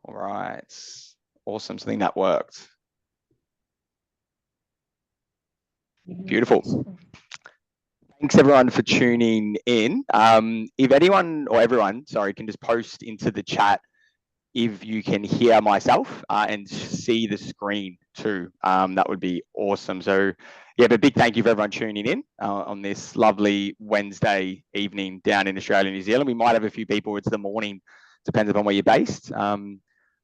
All right. Awesome. Something that worked. Beautiful. Thanks everyone for tuning in. If anyone or everyone, sorry, can just post into the chat if you can hear myself and see the screen too, that would be awesome. So yeah, but big thank you for everyone tuning in on this lovely Wednesday evening down in Australia and New Zealand. We might have a few people, it's the morning, depends upon where you're based.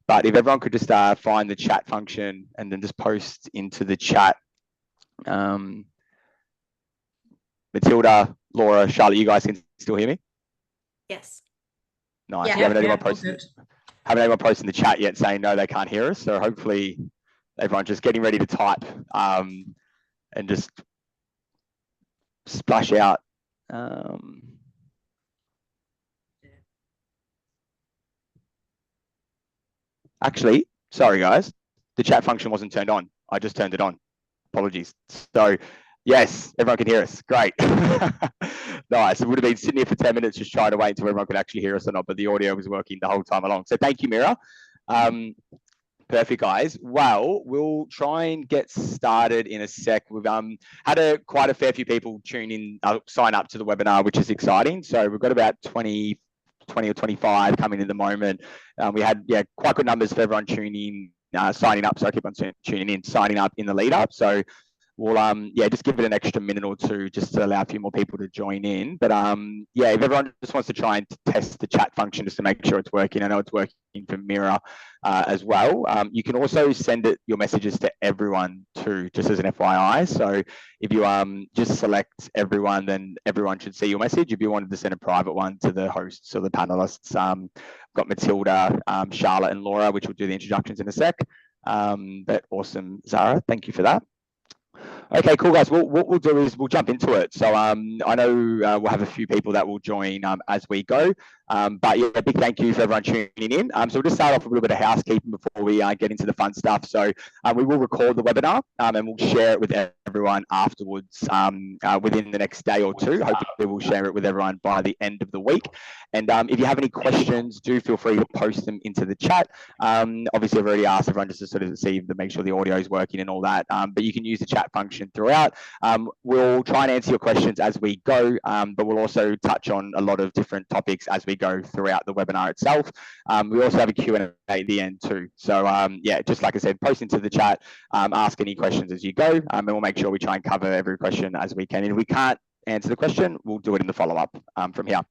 But if everyone could just find the chat function and then just post into the chat. Matilda, Laura, Charlotte, you guys can still hear me? Yes. Nice. Yeah, you haven't anyone posted in the chat yet saying no, they can't hear us. So hopefully everyone's just getting ready to type and just splash out. Actually, sorry guys, the chat function wasn't turned on. I just turned it on. Apologies. So yes, everyone can hear us. Great. Nice. It would have been sitting here for 10 minutes just trying to wait until everyone could actually hear us or not, but the audio was working the whole time along. So thank you, Mira. Perfect, guys. Well, we'll try and get started in a sec. We've had quite a fair few people tune in, sign up to the webinar, which is exciting. So we've got about 20 or 25 coming in at the moment. We had quite good numbers for everyone tuning in, signing up. So I keep on tuning in, signing up in the lead up. So we'll just give it an extra minute or two just to allow a few more people to join in. But if everyone just wants to try and test the chat function just to make sure it's working. I know it's working for Mira as well. You can also send your messages to everyone too, just as an FYI. So if you just select everyone, then everyone should see your message. If you wanted to send a private one to the hosts or the panelists, got Matilda, Charlotte and Laura, which will do the introductions in a sec. But awesome, Zara, thank you for that. Okay, cool guys. What we'll do is we'll jump into it. So I know we'll have a few people that will join as we go. But yeah, big thank you for everyone tuning in. So we'll just start off with a little bit of housekeeping before we get into the fun stuff. So we will record the webinar and we'll share it with everyone afterwards within the next day or two. Hopefully we'll share it with everyone by the end of the week. And if you have any questions, do feel free to post them into the chat. Obviously, I've already asked everyone just to sort of see to make sure the audio is working and all that. But you can use the chat function throughout. We'll try and answer your questions as we go, but we'll also touch on a lot of different topics as we go throughout the webinar itself. We also have a Q&A at the end too. So just like I said, post into the chat, ask any questions as you go, and we'll make sure we try and cover every question as we can. And if we can't answer the question, we'll do it in the follow-up from here.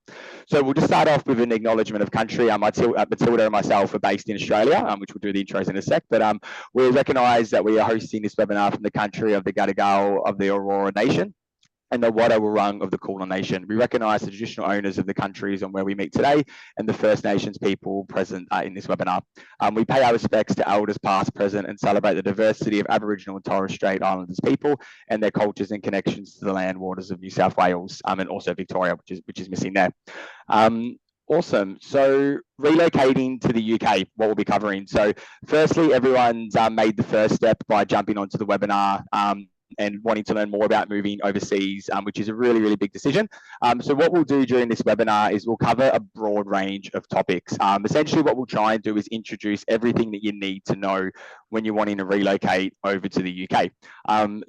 So we'll just start off with an acknowledgement of country. Matilda and myself are based in Australia, which we'll do the intros in a sec, but we recognise that we are hosting this webinar from the country of the Gadigal of the Aurora Nation and the Wadawurrung of the Kulin Nation. We recognise the traditional owners of the countries on where we meet today and the First Nations people present in this webinar. We pay our respects to elders past, present, and celebrate the diversity of Aboriginal and Torres Strait Islanders people and their cultures and connections to the land waters of New South Wales and also Victoria, which is missing there. Awesome. So relocating to the UK, what we'll be covering. So firstly, everyone's made the first step by jumping onto the webinar and wanting to learn more about moving overseas, which is a really, really big decision. So what we'll do during this webinar is we'll cover a broad range of topics. Essentially what we'll try and do is introduce everything that you need to know when you're wanting to relocate over to the UK.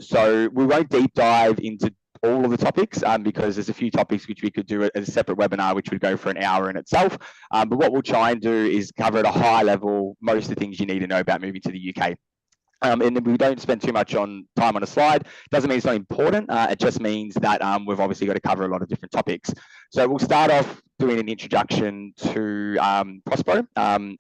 So we won't deep dive into all of the topics because there's a few topics which we could do as a separate webinar which would go for an hour in itself. But what we'll try and do is cover at a high level most of the things you need to know about moving to the UK. And we don't spend too much time on a slide. Doesn't mean it's not important. It just means that we've obviously got to cover a lot of different topics. So we'll start off doing an introduction to Prospero,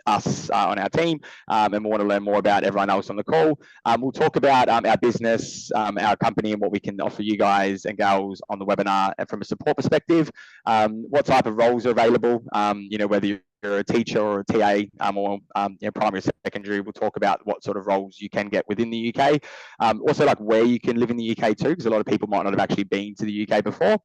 us on our team, and we want to learn more about everyone else on the call. We'll talk about our business, our company, and what we can offer you guys and gals on the webinar and from a support perspective. What type of roles are available, whether you're a teacher or a TA or primary or secondary. We'll talk about what sort of roles you can get within the UK. Also like where you can live in the UK too, because a lot of people might not have actually been to the UK before.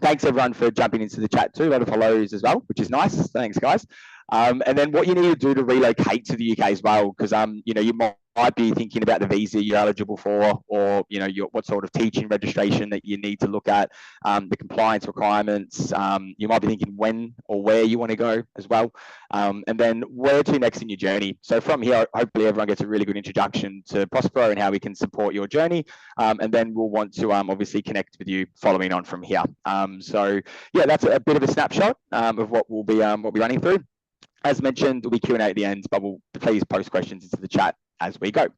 Thanks everyone for jumping into the chat too. A lot of hellos as well, which is nice. Thanks guys. And then what you need to do to relocate to the UK as well, because you might be thinking about the visa you're eligible for, or what sort of teaching registration that you need to look at, the compliance requirements. You might be thinking when or where you want to go as well, and then where to next in your journey. So from here, hopefully everyone gets a really good introduction to Prospero and how we can support your journey, and then we'll want to obviously connect with you following on from here. So yeah, that's a bit of a snapshot of what we'll be running through. As mentioned, there'll be Q&A at the end, but please post questions into the chat as we go.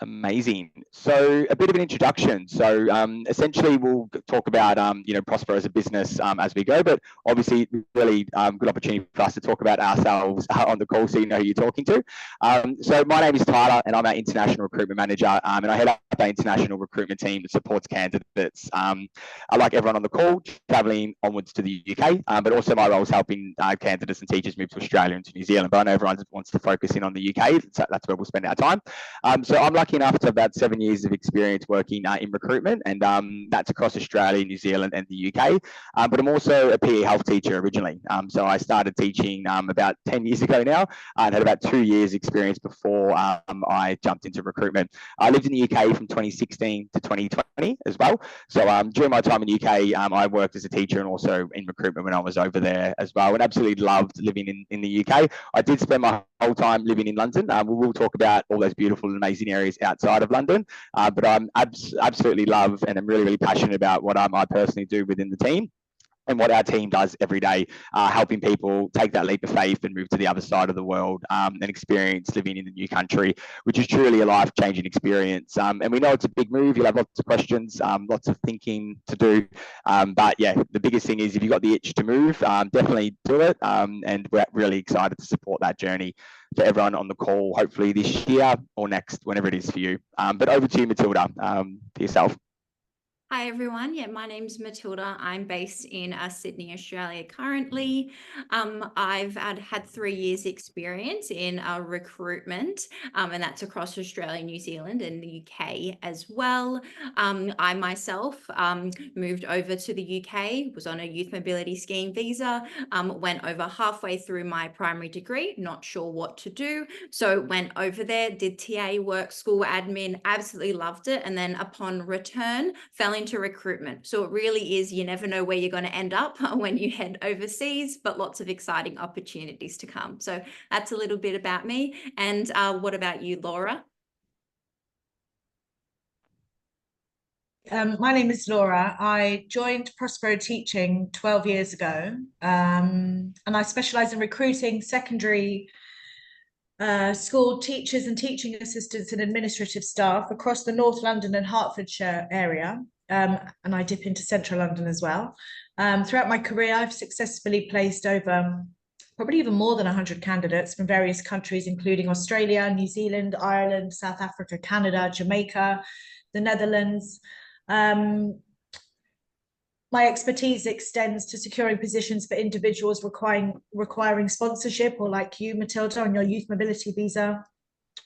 Amazing. So a bit of an introduction. So essentially, we'll talk about Prospero as a business as we go, but obviously, really good opportunity for us to talk about ourselves on the call, so you know who you're talking to. So my name is Tyler, and I'm our international recruitment manager, and I head up our international recruitment team that supports candidates. I like everyone on the call, travelling onwards to the UK, but also my role is helping candidates and teachers move to Australia and to New Zealand. But I know everyone wants to focus in on the UK, so that's where we'll spend our time. So I'm lucky enough to have about 7 years of experience working in recruitment, and that's across Australia, New Zealand, and the UK. But I'm also a PE health teacher originally. So I started teaching about 10 years ago now, and had about 2 years experience before I jumped into recruitment. I lived in the UK from 2016 to 2020 as well. So during my time in the UK, I worked as a teacher and also in recruitment when I was over there as well, and absolutely loved living in the UK. I did spend my whole time living in London. We will talk about all those beautiful and amazing areas outside of London, but I'm absolutely love and I'm really, really passionate about what I personally do within the team and what our team does every day, helping people take that leap of faith and move to the other side of the world and experience living in a new country, which is truly a life-changing experience. And we know it's a big move. You'll have lots of questions, lots of thinking to do. But yeah, the biggest thing is if you've got the itch to move, definitely do it. And we're really excited to support that journey for everyone on the call, hopefully this year or next, whenever it is for you. But over to you, Matilda, for yourself. Hi everyone. Yeah, my name's Matilda. I'm based in Sydney, Australia currently. I've had 3 years experience in recruitment, and that's across Australia, New Zealand, and the UK as well. I myself moved over to the UK, was on a youth mobility scheme visa, went over halfway through my primary degree, not sure what to do. So went over there, did TA work, school admin, absolutely loved it. And then upon return, fell into recruitment. So it really is, you never know where you're going to end up when you head overseas, but lots of exciting opportunities to come. So that's a little bit about me. And what about you, Laura? My name is Laura. I joined Prospero Teaching 12 years ago, and I specialise in recruiting secondary school teachers and teaching assistants and administrative staff across the North London and Hertfordshire area. And I dip into Central London as well. Throughout my career, I've successfully placed over probably even more than 100 candidates from various countries, including Australia, New Zealand, Ireland, South Africa, Canada, Jamaica, the Netherlands. My expertise extends to securing positions for individuals requiring sponsorship, or like you, Matilda, on your youth mobility visa,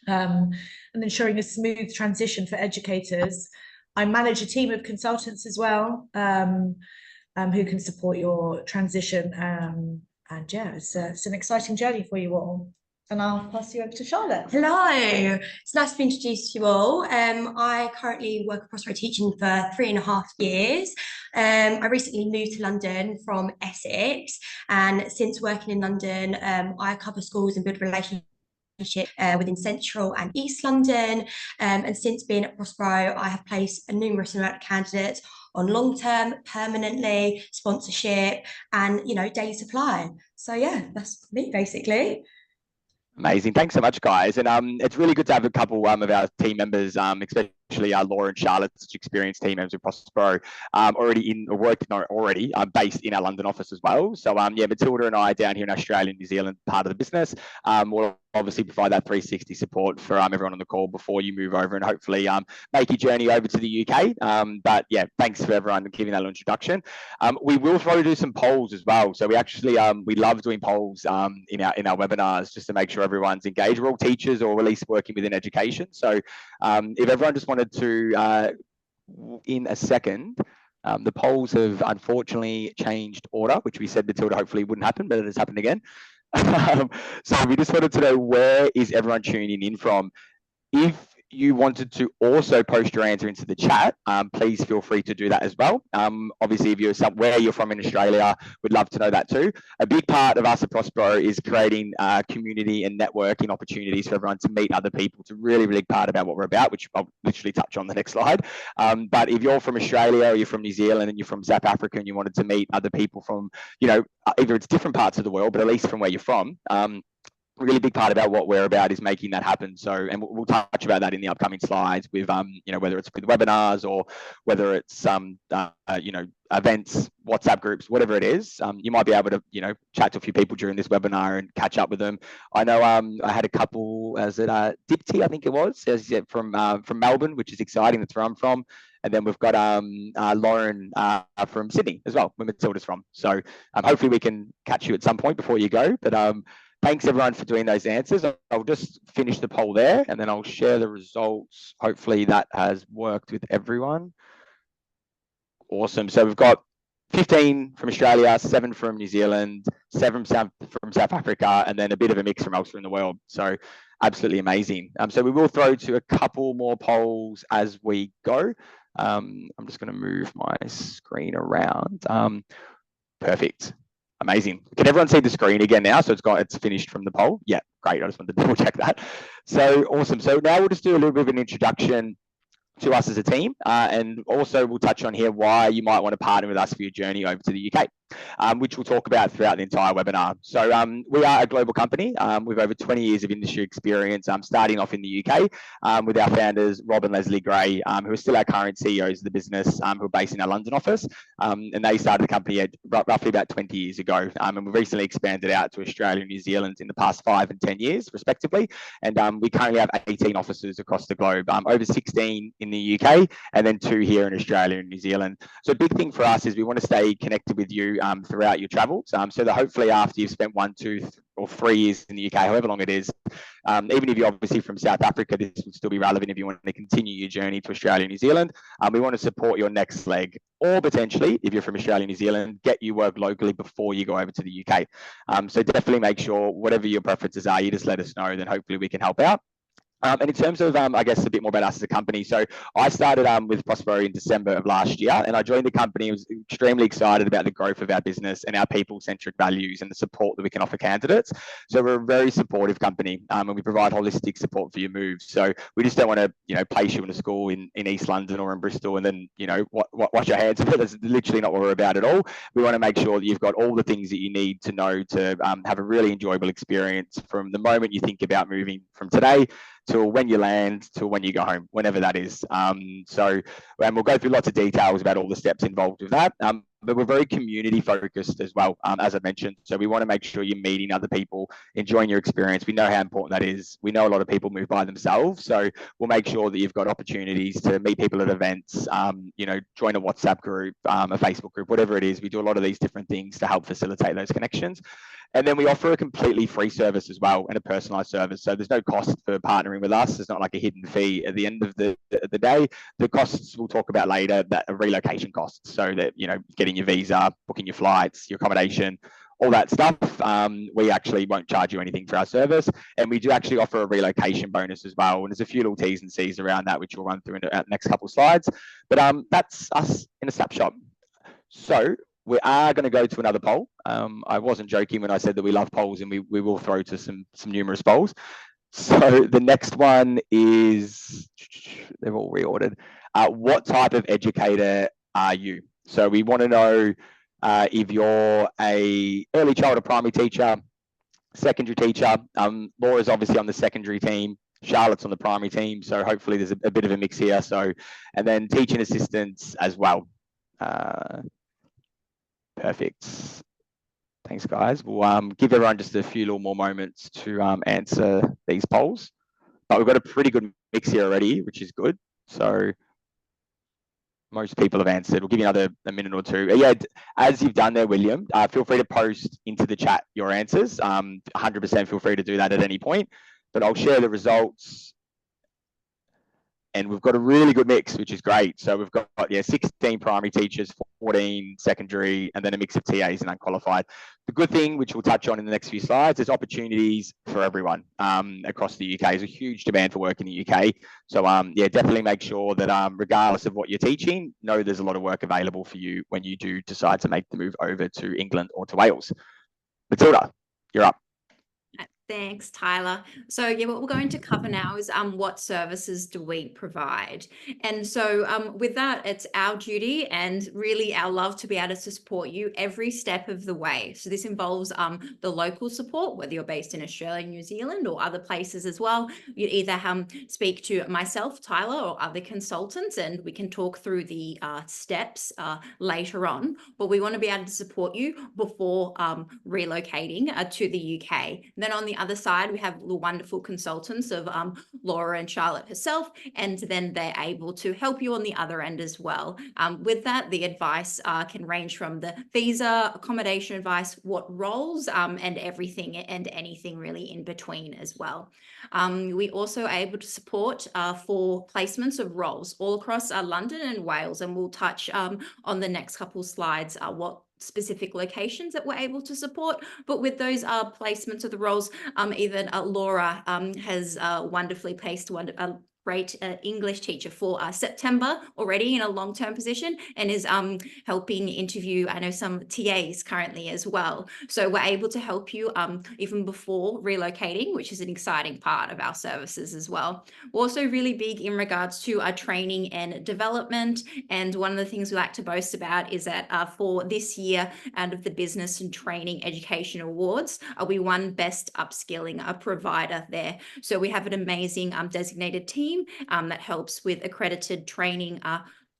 and ensuring a smooth transition for educators. I manage a team of consultants as well, who can support your transition. And yeah, it's an exciting journey for you all. And I'll pass you over to Charlotte. Hello, it's nice to be introduced to you all. I currently work at Prospero Teaching for 3.5 years. I recently moved to London from Essex, and since working in London, I cover schools and build relationships within Central and East London, and since being at Prospero, I have placed a numerous amount of candidates on long-term, permanently, sponsorship, and daily supply. So yeah, that's me basically. Amazing. Thanks so much, guys. And it's really good to have a couple of our team members, especially Laura and Charlotte, such experienced team members with Prospero, based in our London office as well. So yeah, Matilda and I down here in Australia and New Zealand, part of the business, will obviously provide that 360 support for everyone on the call before you move over and hopefully make your journey over to the UK. But yeah, thanks for everyone giving that little introduction. We will probably do some polls as well. So we actually we love doing polls in our webinars just to make sure everyone's engaged. We're all teachers or at least working within education. So if everyone just wanted to in a second The polls have unfortunately changed order, which we said, Matilda, hopefully wouldn't happen, but it has happened again. So we just wanted to know, where is everyone tuning in from? If you wanted to also post your answer into the chat, please feel free to do that as well. Obviously, if you're somewhere you're from in Australia, we'd love to know that too. A big part of us at Prospero is creating community and networking opportunities for everyone to meet other people. It's a really, really big part about what we're about, which I'll literally touch on the next slide. But if you're from Australia or you're from New Zealand and you're from South Africa and you wanted to meet other people from, either it's different parts of the world, but at least from where you're from, really big part about what we're about is making that happen. So, and we'll touch about that in the upcoming slides with, whether it's with webinars or whether it's, events, WhatsApp groups, whatever it is, you might be able to, chat to a few people during this webinar and catch up with them. I know I had a couple, Dipti, I think it was, from Melbourne, which is exciting. That's where I'm from. And then we've got Lauren from Sydney as well, where Matilda's from. So hopefully we can catch you at some point before you go. But thanks everyone for doing those answers. I'll just finish the poll there and then I'll share the results. Hopefully that has worked with everyone. Awesome. So we've got 15 from Australia, 7 from New Zealand, 7 from South Africa, and then a bit of a mix from elsewhere in the world. So absolutely amazing. So we will throw to a couple more polls as we go. I'm just going to move my screen around. Perfect. Amazing. Can everyone see the screen again now? So it's finished from the poll. Yeah, great. I just wanted to double check that. So awesome. So now we'll just do a little bit of an introduction to us as a team, and also we'll touch on here why you might want to partner with us for your journey over to the UK, which we'll talk about throughout the entire webinar. So we are a global company with over 20 years of industry experience, starting off in the UK with our founders, Rob and Leslie Gray, who are still our current CEOs of the business, who are based in our London office. And they started the company roughly about 20 years ago. And we've recently expanded out to Australia and New Zealand in the past 5 and 10 years, respectively. And we currently have 18 offices across the globe, over 16 in the UK, and then 2 here in Australia and New Zealand. So a big thing for us is we want to stay connected with you throughout your travels, so that hopefully after you've spent 1, 2, or 3 years in the UK, however long it is, even if you're obviously from South Africa, this would still be relevant if you want to continue your journey to Australia and New Zealand. We want to support your next leg, or potentially, if you're from Australia and New Zealand, get you work locally before you go over to the UK. So definitely make sure, whatever your preferences are, you just let us know, then hopefully we can help out. And in terms of, I guess, a bit more about us as a company. So I started with Prospero in December of last year, and I joined the company. I was extremely excited about the growth of our business and our people-centric values and the support that we can offer candidates. So we're a very supportive company, and we provide holistic support for your moves. So we just don't want to, place you in a school in East London or in Bristol and then, wash your hands of it. That's literally not what we're about at all. We want to make sure that you've got all the things that you need to know to have a really enjoyable experience from the moment you think about moving from today till when you land, till when you go home, whenever that is. And we'll go through lots of details about all the steps involved with that. But we're very community focused as well, as I mentioned. So we want to make sure you're meeting other people, enjoying your experience. We know how important that is. We know a lot of people move by themselves. So we'll make sure that you've got opportunities to meet people at events, join a WhatsApp group, a Facebook group, whatever it is. We do a lot of these different things to help facilitate those connections. And then we offer a completely free service as well, and a personalized service. So there's no cost for partnering with us. There's not like a hidden fee at the end of the day. The costs we'll talk about later, that are relocation costs. So that, getting your visa, booking your flights, your accommodation, all that stuff. We actually won't charge you anything for our service. And we do actually offer a relocation bonus as well. And there's a few little T's and C's around that, which we'll run through in the next couple of slides. But that's us in a snapshot. So we are going to go to another poll. I wasn't joking when I said that we love polls, and we will throw to some numerous polls. So the next one is, they're all reordered. What type of educator are you? So we want to know if you're a early child or primary teacher, secondary teacher. Laura's obviously on the secondary team. Charlotte's on the primary team. So hopefully there's a bit of a mix here. So, and then teaching assistants as well. Perfect. Thanks, guys. We'll give everyone just a few little more moments to answer these polls. But we've got a pretty good mix here already, which is good. So most people have answered. We'll give you a minute or two. Yeah, as you've done there, William, feel free to post into the chat your answers. 100% feel free to do that at any point. But I'll share the results and we've got a really good mix, which is great. So we've got 16 primary teachers, 14 secondary, and then a mix of TAs and unqualified. The good thing, which we'll touch on in the next few slides, is opportunities for everyone across the UK. There's a huge demand for work in the UK. So definitely make sure that regardless of what you're teaching, know there's a lot of work available for you when you do decide to make the move over to England or to Wales. Matilda, you're up. Thanks, Tyler. So yeah, what we're going to cover now is what services do we provide? And so with that, it's our duty and really our love to be able to support you every step of the way. So this involves the local support, whether you're based in Australia, New Zealand, or other places as well. You either speak to myself, Tyler, or other consultants, and we can talk through the steps later on. But we want to be able to support you before relocating to the UK. And then on the other side, we have the wonderful consultants of Laura and Charlotte herself, and then they're able to help you on the other end as well. With that, the advice can range from the visa, accommodation advice, what roles, and everything and anything really in between as well. We also are able to support for placements of roles all across London and Wales, and we'll touch on the next couple slides what specific locations that we're able to support. But with those placements of the roles, even Laura has wonderfully placed a great English teacher for September already in a long-term position, and is helping interview, I know, some TAs currently as well. So we're able to help you even before relocating, which is an exciting part of our services as well. We're also really big in regards to training and development. And one of the things we like to boast about is that for this year, out of the Business and Training Education Awards, we won Best Upskilling Provider there. So we have an amazing designated team that helps with accredited training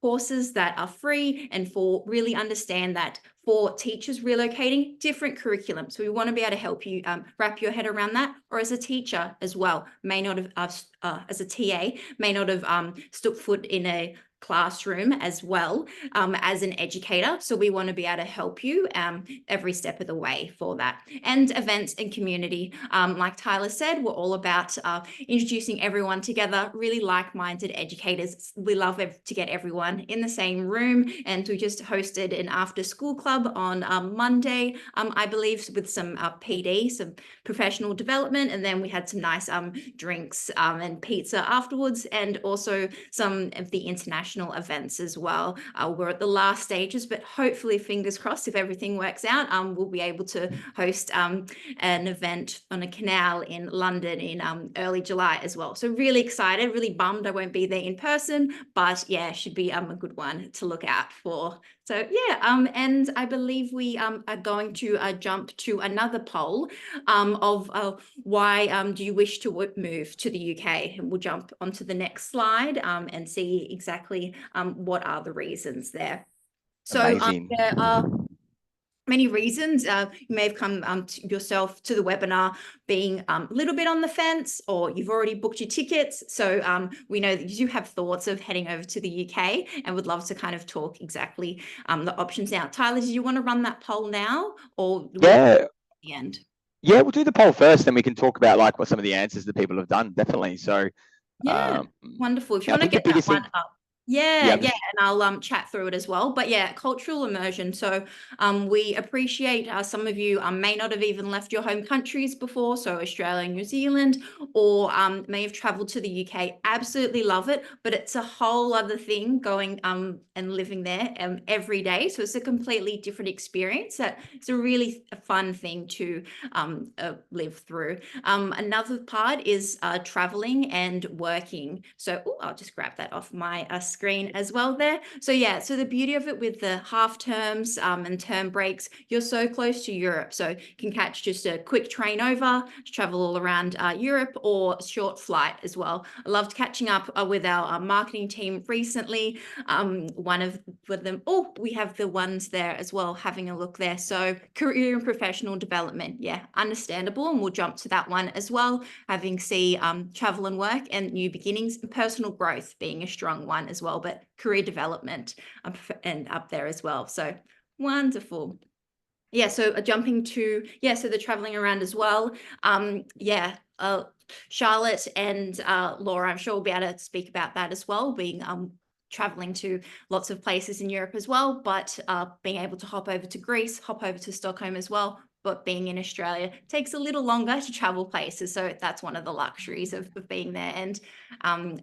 courses that are free, and for really understand that for teachers relocating, different curriculum. So we want to be able to help you wrap your head around that, or as a teacher as well, may not have, as a TA, may not have stood foot in a classroom as well as an educator. So we want to be able to help you every step of the way for that. And events and community, like Tyler said, we're all about introducing everyone together, really like-minded educators. We love to get everyone in the same room, and we just hosted an after-school club on Monday, I believe, with some PD, some professional development, and then we had some nice drinks and pizza afterwards, and also some of the international events as well. We're at the last stages, but hopefully, fingers crossed, if everything works out, we'll be able to host an event on a canal in London in early July as well. So really excited, really bummed I won't be there in person, but yeah, should be a good one to look out for. So yeah, and I believe we are going to jump to another poll of why do you wish to move to the UK? And we'll jump onto the next slide and see exactly what are the reasons there. So there are many reasons. You may have come yourself to the webinar being a little bit on the fence, or you've already booked your tickets. So we know that you have thoughts of heading over to the UK, and would love to kind of talk exactly the options now. Tyler, do you want to run that poll now, or at the end? Yeah, we'll do the poll first, then we can talk about like what some of the answers that people have done. Definitely. So yeah, wonderful. If you want to get that one up. Yeah, and I'll chat through it as well. But yeah, cultural immersion. So we appreciate some of you may not have even left your home countries before, so Australia and New Zealand, or may have traveled to the UK. Absolutely love it, but it's a whole other thing going and living there every day. So it's a completely different experience. It's a really fun thing to live through. Another part is traveling and working. So I'll just grab that off my screen as well there. So yeah, so the beauty of it with the half terms and term breaks, you're so close to Europe, so you can catch just a quick train over to travel all around Europe, or a short flight as well. I loved catching up with our marketing team recently. One of them, we have the ones there as well, having a look there. So career and professional development, yeah, understandable, and we'll jump to that one as well, having travel and work and new beginnings, and personal growth being a strong one as well, but career development and up there as well. So wonderful. Yeah, so jumping to, so the traveling around as well. Charlotte and Laura, I'm sure will be able to speak about that as well, being traveling to lots of places in Europe as well, but being able to hop over to Greece, hop over to Stockholm as well. But being in Australia takes a little longer to travel places. So that's one of the luxuries of being there. And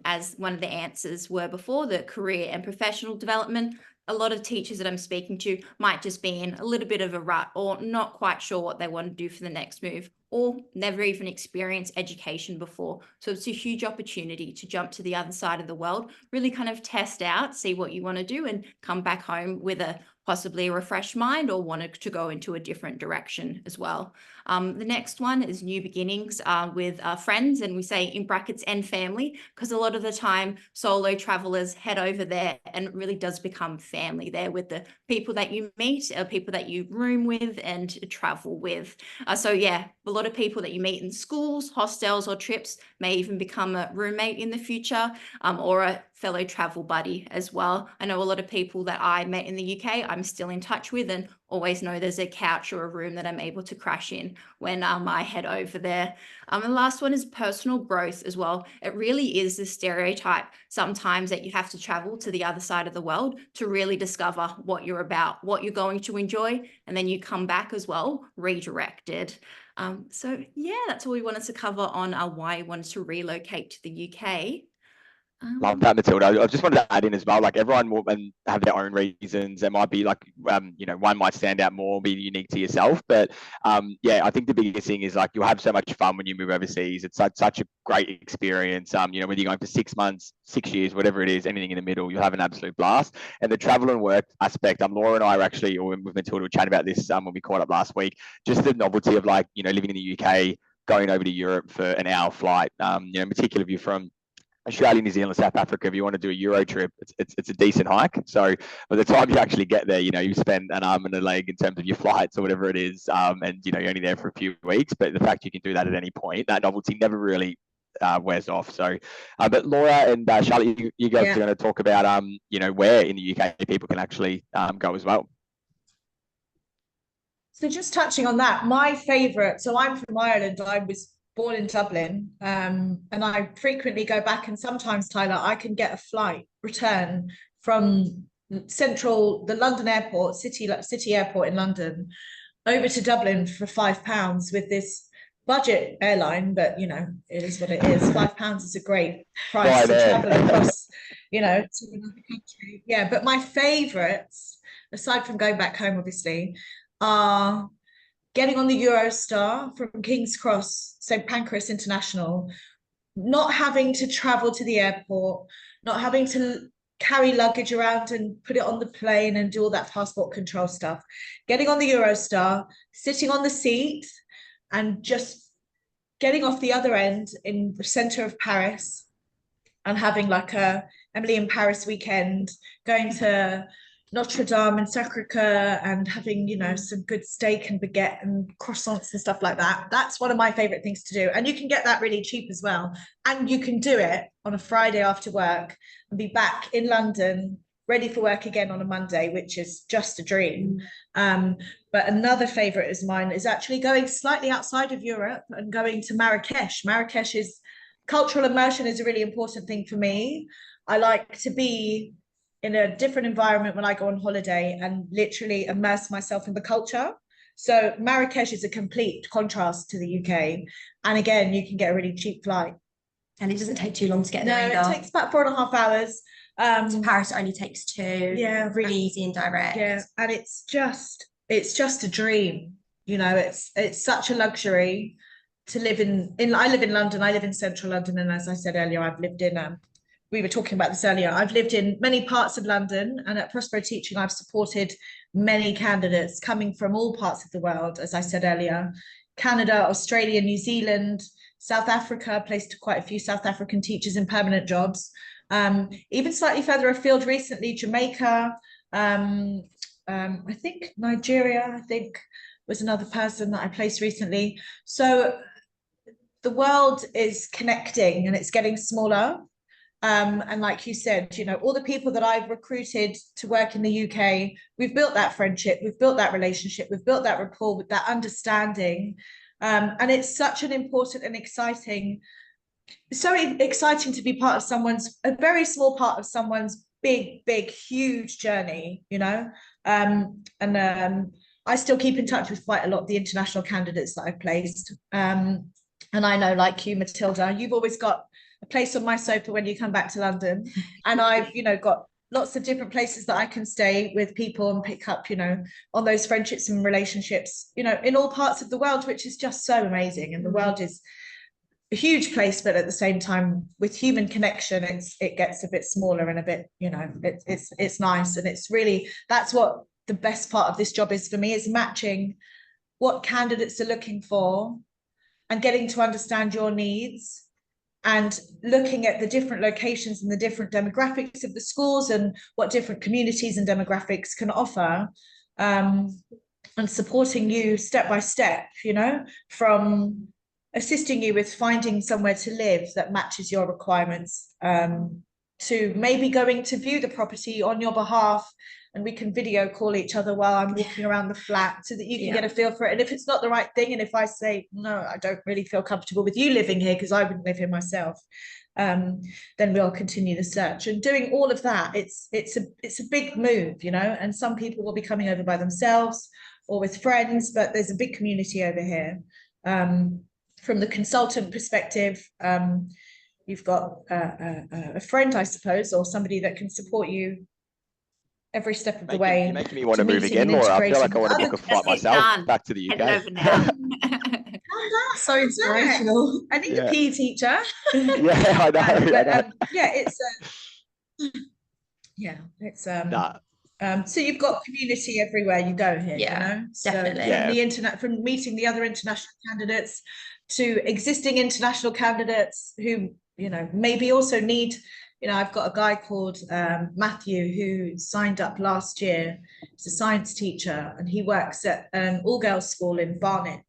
as one of the answers were before, the career and professional development, a lot of teachers that I'm speaking to might just be in a little bit of a rut or not quite sure what they want to do for the next move, or never even experienced education before. So it's a huge opportunity to jump to the other side of the world, really kind of test out, see what you want to do, and come back home with a possibly a refreshed mind or wanted to go into a different direction as well. The next one is new beginnings with friends, and we say in brackets and family, because a lot of the time solo travelers head over there and it really does become family there with the people that you meet, people that you room with and travel with. So yeah, a lot of people that you meet in schools, hostels or trips may even become a roommate in the future, or a fellow travel buddy as well. I know a lot of people that I met in the UK, I'm still in touch with and always know there's a couch or a room that I'm able to crash in when I head over there. And the last one is personal growth as well. It really is the stereotype sometimes that you have to travel to the other side of the world to really discover what you're about, what you're going to enjoy, and then you come back as well, redirected. So yeah, that's all we wanted to cover on why I wanted to relocate to the UK. Love that, Matilda. I just wanted to add in as well, like everyone will have their own reasons. There might be like, one might stand out more, be unique to yourself. But yeah, I think the biggest thing is like you'll have so much fun when you move overseas. It's such a great experience. Whether you're going for 6 months, 6 years, whatever it is, anything in the middle, you'll have an absolute blast. And the travel and work aspect, Laura and I are actually, or with Matilda, were chatting about this when we caught up last week, just the novelty of like, living in the UK, going over to Europe for an hour flight, in particular if you're from Australia, New Zealand, South Africa, if you want to do a Euro trip, it's a decent hike. So by the time you actually get there, you spend an arm and a leg in terms of your flights or whatever it is, and you're only there for a few weeks. But the fact you can do that at any point, that novelty never really wears off. So, but Laura and Charlotte, you guys are going to talk about where in the UK people can actually go as well. So just touching on that, my favourite, so I'm from Ireland, I was born in Dublin, and I frequently go back, and sometimes, Tyler, I can get a flight return from the London airport, city airport in London, over to Dublin for £5 with this budget airline, but it is what it is. £5 is a great price to travel across, to another country. Yeah, but my favourites, aside from going back home, obviously, are getting on the Eurostar from King's Cross, St Pancras International, not having to travel to the airport, not having to carry luggage around and put it on the plane and do all that passport control stuff. Getting on the Eurostar, sitting on the seat and just getting off the other end in the centre of Paris and having like a Emily in Paris weekend, going to Notre Dame and Sacré-Cœur and having, some good steak and baguette and croissants and stuff like that. That's one of my favorite things to do. And you can get that really cheap as well. And you can do it on a Friday after work and be back in London, ready for work again on a Monday, which is just a dream. But another favorite of mine is actually going slightly outside of Europe and going to Marrakesh. Cultural immersion is a really important thing for me. I like to be in a different environment when I go on holiday and literally immerse myself in the culture. So Marrakesh is a complete contrast to the UK. And again, you can get a really cheap flight. And it doesn't take too long to get there either. It takes about 4.5 hours. To Paris, it only takes 2. Yeah. Really easy and direct. Yeah, and it's just a dream. It's such a luxury to live in I live in London. I live in central London. And as I said earlier, I've lived in we were talking about this earlier. I've lived in many parts of London, and at Prospero Teaching, I've supported many candidates coming from all parts of the world, as I said earlier. Canada, Australia, New Zealand, South Africa, placed quite a few South African teachers in permanent jobs. Even slightly further afield recently, Jamaica, I think Nigeria, was another person that I placed recently. So the world is connecting and it's getting smaller. And like you said, all the people that I've recruited to work in the UK, we've built that friendship, we've built that relationship, we've built that rapport with that understanding. And it's such an important and exciting to be part of a very small part of someone's big, huge journey, you know. I still keep in touch with quite a lot of the international candidates that I've placed. And I know, like you, Matilda, you've always got a place on my sofa when you come back to London. And I've, got lots of different places that I can stay with people and pick up, on those friendships and relationships, in all parts of the world, which is just so amazing. And the world is a huge place, but at the same time, with human connection, it gets a bit smaller and a bit, it's nice. And it's really, that's what the best part of this job is for me, is matching what candidates are looking for and getting to understand your needs and looking at the different locations and the different demographics of the schools and what different communities and demographics can offer, and supporting you step by step, from assisting you with finding somewhere to live that matches your requirements, to maybe going to view the property on your behalf, and we can video call each other while I'm walking around the flat so that you can get a feel for it. And if it's not the right thing, and if I say, no, I don't really feel comfortable with you living here because I wouldn't live here myself, then we'll continue the search. And doing all of that, it's a big move, and some people will be coming over by themselves or with friends, but there's a big community over here. From the consultant perspective, you've got a friend, I suppose, or somebody that can support you every step of the way. You're making me want to move again, Laura. I feel like I want to book a flight myself back to the UK. Over now. So inspirational. I need a PE teacher. Yeah, I know. So you've got community everywhere you go here. Definitely. So from meeting the other international candidates to existing international candidates who maybe also need. I've got a guy called Matthew who signed up last year. He's a science teacher, and he works at an all-girls school in Barnet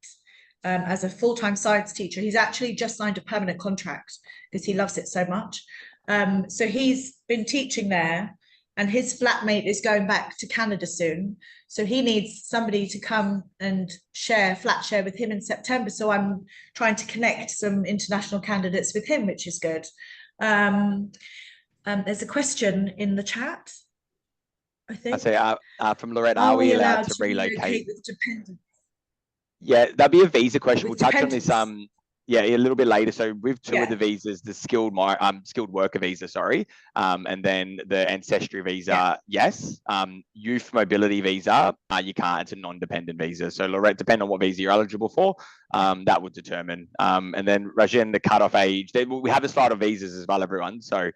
as a full-time science teacher. He's actually just signed a permanent contract because he loves it so much. So he's been teaching there, and his flatmate is going back to Canada soon. So he needs somebody to come and flat share with him in September. So I'm trying to connect some international candidates with him, which is good. There's a question in the chat, I think. I say, from Loretta, are we allowed to relocate? With dependents? Yeah, that'd be a visa question. We'll touch on this a little bit later. So with two of the visas, the skilled worker visa, and then the ancestry visa, yes. Youth mobility visa, you can't. It's a non-dependent visa. So Loretta, depending on what visa you're eligible for, that would determine. And then Rajan, the cutoff age. We have a slide of visas as well, everyone. So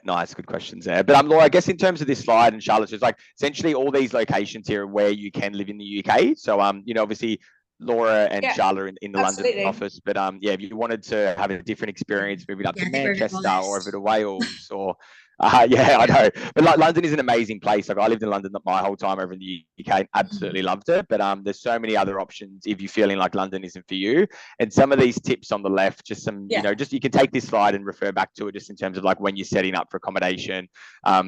nice, good questions there. But Laura, I guess in terms of this slide, and Charlotte, it's like essentially all these locations here are where you can live in the UK. So obviously Laura and Charlotte in the London office, but if you wanted to have a different experience, moving up to Manchester or over to Wales or I know, but London is an amazing place. Like I lived in London my whole time over in the UK, absolutely loved it. But there's so many other options if you're feeling like London isn't for you. And some of these tips on the left, just some, just you can take this slide and refer back to it, just in terms of like when you're setting up for accommodation,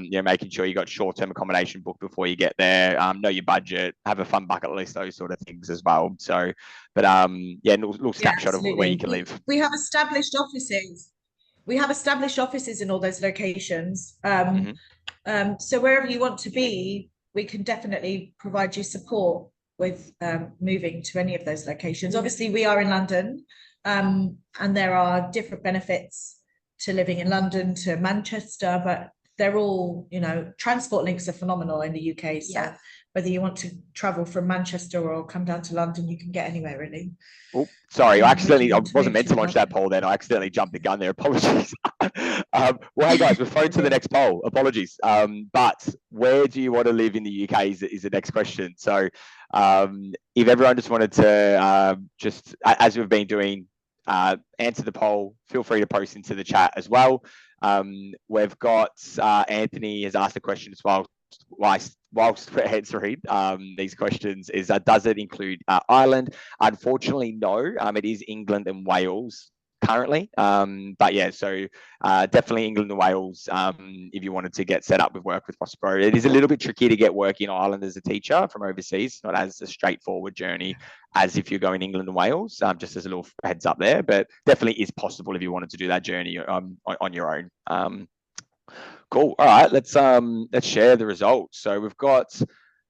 making sure you got short-term accommodation booked before you get there, know your budget, have a fun bucket list, those sort of things as well. So, but little snapshot of where you can live. We have established offices. In all those locations. So wherever you want to be, we can definitely provide you support with moving to any of those locations. Obviously, we are in London, and there are different benefits to living in London to Manchester, but they're all, transport links are phenomenal in the UK. So whether you want to travel from Manchester or come down to London, you can get anywhere really. Oh, sorry, I wasn't meant to launch that poll then. I accidentally jumped the gun there. Apologies. Well, hey guys, we're thrown to the next poll. Apologies. But where do you want to live in the UK is the next question. So if everyone just wanted to as we've been doing, answer the poll, feel free to post into the chat as well. We've got Anthony has asked a question as well. Whilst we're answering these questions, does it include Ireland? Unfortunately, no. It is England and Wales currently. But yeah, so definitely England and Wales, if you wanted to get set up with work with Prospero. It is a little bit tricky to get work in Ireland as a teacher from overseas. It's not as a straightforward journey as if you're going England and Wales, just as a little heads up there, but definitely is possible if you wanted to do that journey on your own. Cool. All right, let's share the results. So we've got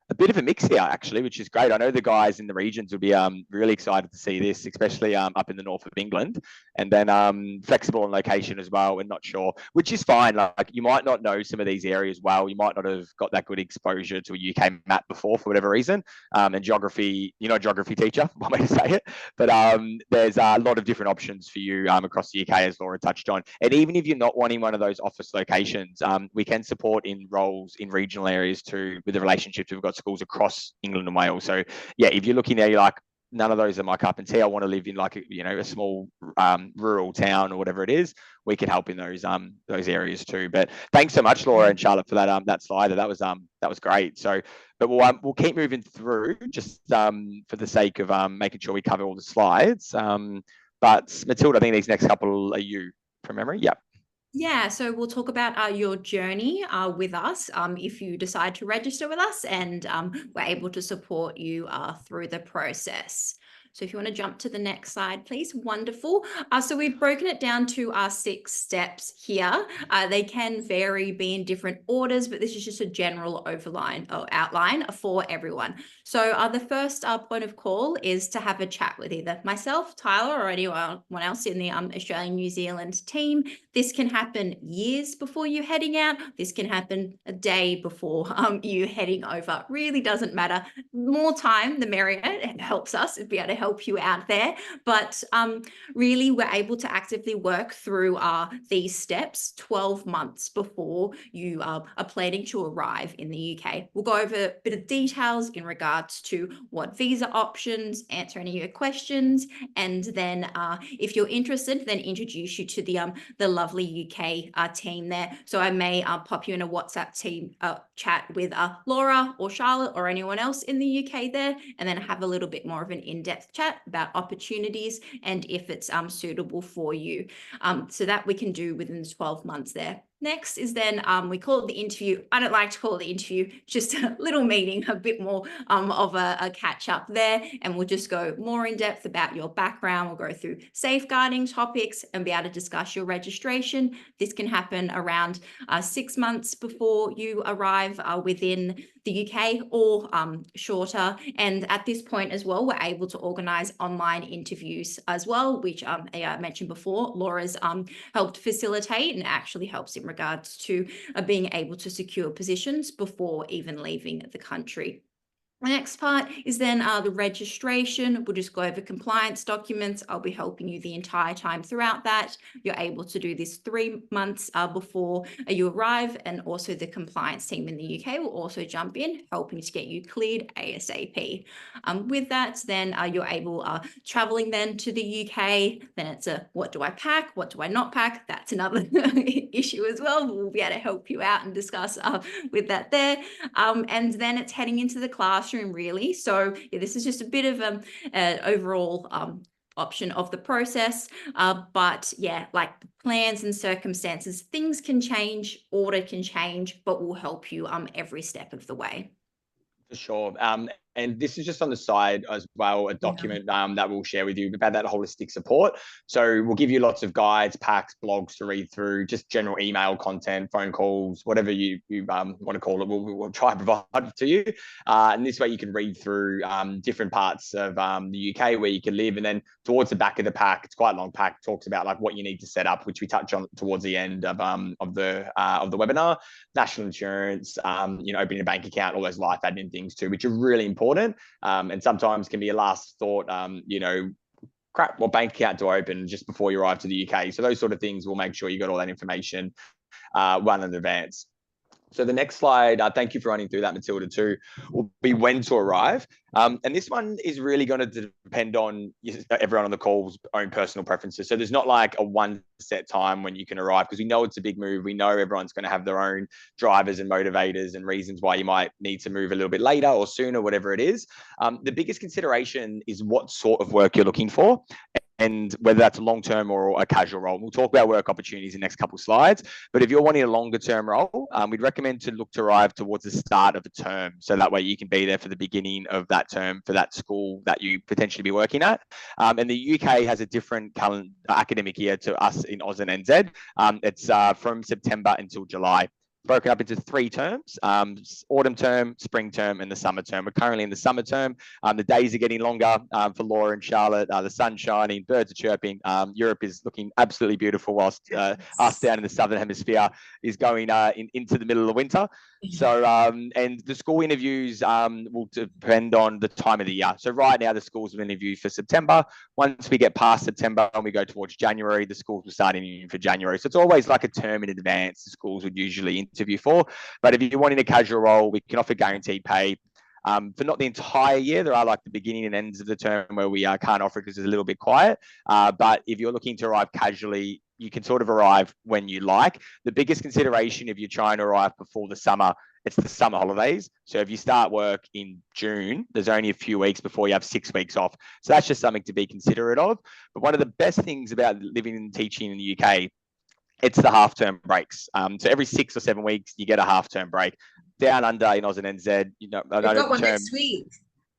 a bit of a mix here, actually, which is great. I know the guys in the regions will be really excited to see this, especially up in the north of England. And then flexible on location as well. We're not sure, which is fine. Like, you might not know some of these areas well. You might not have got that good exposure to a UK map before for whatever reason. And geography, geography teacher, one way to say it. But there's a lot of different options for you across the UK, as Laura touched on. And even if you're not wanting one of those office locations, we can support in roles in regional areas too, with the relationships we've got schools across England and Wales. So yeah, if you're looking there, you're like, none of those are my cup of tea. I want to live in like a small rural town or whatever it is. We can help in those areas too. But thanks so much, Laura and Charlotte, for that slider. That was great. So, but we'll keep moving through just for the sake of making sure we cover all the slides. But Matilda, I think these next couple are you from memory. Yep. Yeah, so we'll talk about your journey with us if you decide to register with us, and we're able to support you through the process. So if you want to jump to the next slide, please. Wonderful. So we've broken it down to our 6 steps here. They can vary, be in different orders, but this is just a general outline for everyone. So the first point of call is to have a chat with either myself, Tyler, or anyone else in the Australian-New Zealand team. This can happen years before you heading out. This can happen a day before you heading over. Really doesn't matter. More time, the merrier. It helps us be able to help you out there. But really, we're able to actively work through these steps 12 months before you are planning to arrive in the UK. We'll go over a bit of details in regards to what visa options, answer any of your questions, and then if you're interested, then introduce you to the lovely UK team there. So I may pop you in a WhatsApp team chat with Laura or Charlotte or anyone else in the UK there, and then have a little bit more of an in-depth chat about opportunities and if it's suitable for you. So that we can do within the 12 months there. Next is then we call it the interview. I don't like to call it the interview, just a little meeting, a bit more of a catch up there, and we'll just go more in depth about your background. We'll go through safeguarding topics and be able to discuss your registration. This can happen around 6 months before you arrive within the UK or shorter. And at this point as well, we're able to organise online interviews as well, which I mentioned before, Laura's helped facilitate and actually helps in regards to being able to secure positions before even leaving the country. The next part is then the registration. We'll just go over compliance documents. I'll be helping you the entire time throughout that. You're able to do this 3 months before you arrive, and also the compliance team in the UK will also jump in, helping to get you cleared ASAP. With that, then you're able traveling then to the UK. Then it's what do I pack? What do I not pack? That's another issue as well. We'll be able to help you out and discuss with that there. And then it's heading into the classroom, really. So yeah, this is just a bit of an overall option of the process, but yeah, like plans and circumstances, things can change, order can change, but we'll help you every step of the way. For sure. And this is just on the side as well, a document that we'll share with you about that holistic support. So we'll give you lots of guides, packs, blogs to read through, just general email content, phone calls, whatever you want to call it, we'll try and provide to you. And this way you can read through different parts of the UK where you can live. And then towards the back of the pack, it's quite a long pack, talks about like what you need to set up, which we touch on towards the end of the webinar, national insurance, opening a bank account, all those life admin things too, which are really important. And sometimes can be a last thought, crap, what bank account do I open just before you arrive to the UK? So those sort of things, we'll make sure you got all that information well in advance. So the next slide, thank you for running through that, Matilda, too, will be when to arrive. And this one is really going to depend on everyone on the call's own personal preferences. So there's not like a one set time when you can arrive, because we know it's a big move. We know everyone's going to have their own drivers and motivators and reasons why you might need to move a little bit later or sooner, whatever it is. The biggest consideration is what sort of work you're looking for. and whether that's a long-term or a casual role. We'll talk about work opportunities in the next couple of slides, but if you're wanting a longer-term role, we'd recommend to look to arrive towards the start of a term, so that way you can be there for the beginning of that term for that school that you potentially be working at. And the UK has a different academic year to us in Oz and NZ. It's from September until July, broken up into 3 terms, autumn term, spring term, and the summer term. We're currently in the summer term. The days are getting longer for Laura and Charlotte. The sun's shining, birds are chirping. Europe is looking absolutely beautiful, whilst us down in the southern hemisphere is going into the middle of the winter. So, and the school interviews will depend on the time of the year. So right now, the schools will interview for September. Once we get past September and we go towards January, the schools will start interviewing for January. So it's always like a term in advance the schools would usually interview for. But if you're wanting a casual role, we can offer guaranteed pay. For not the entire year, there are like the beginning and ends of the term where we can't offer it because it's a little bit quiet. But if you're looking to arrive casually, you can sort of arrive when you like. The biggest consideration if you're trying to arrive before the summer, it's the summer holidays. So if you start work in June, there's only a few weeks before you have 6 weeks off. So that's just something to be considerate of. But one of the best things about living and teaching in the UK, it's the half-term breaks. So every 6 or 7 weeks, you get a half-term break. Down under in Oz and NZ, We've got one next week.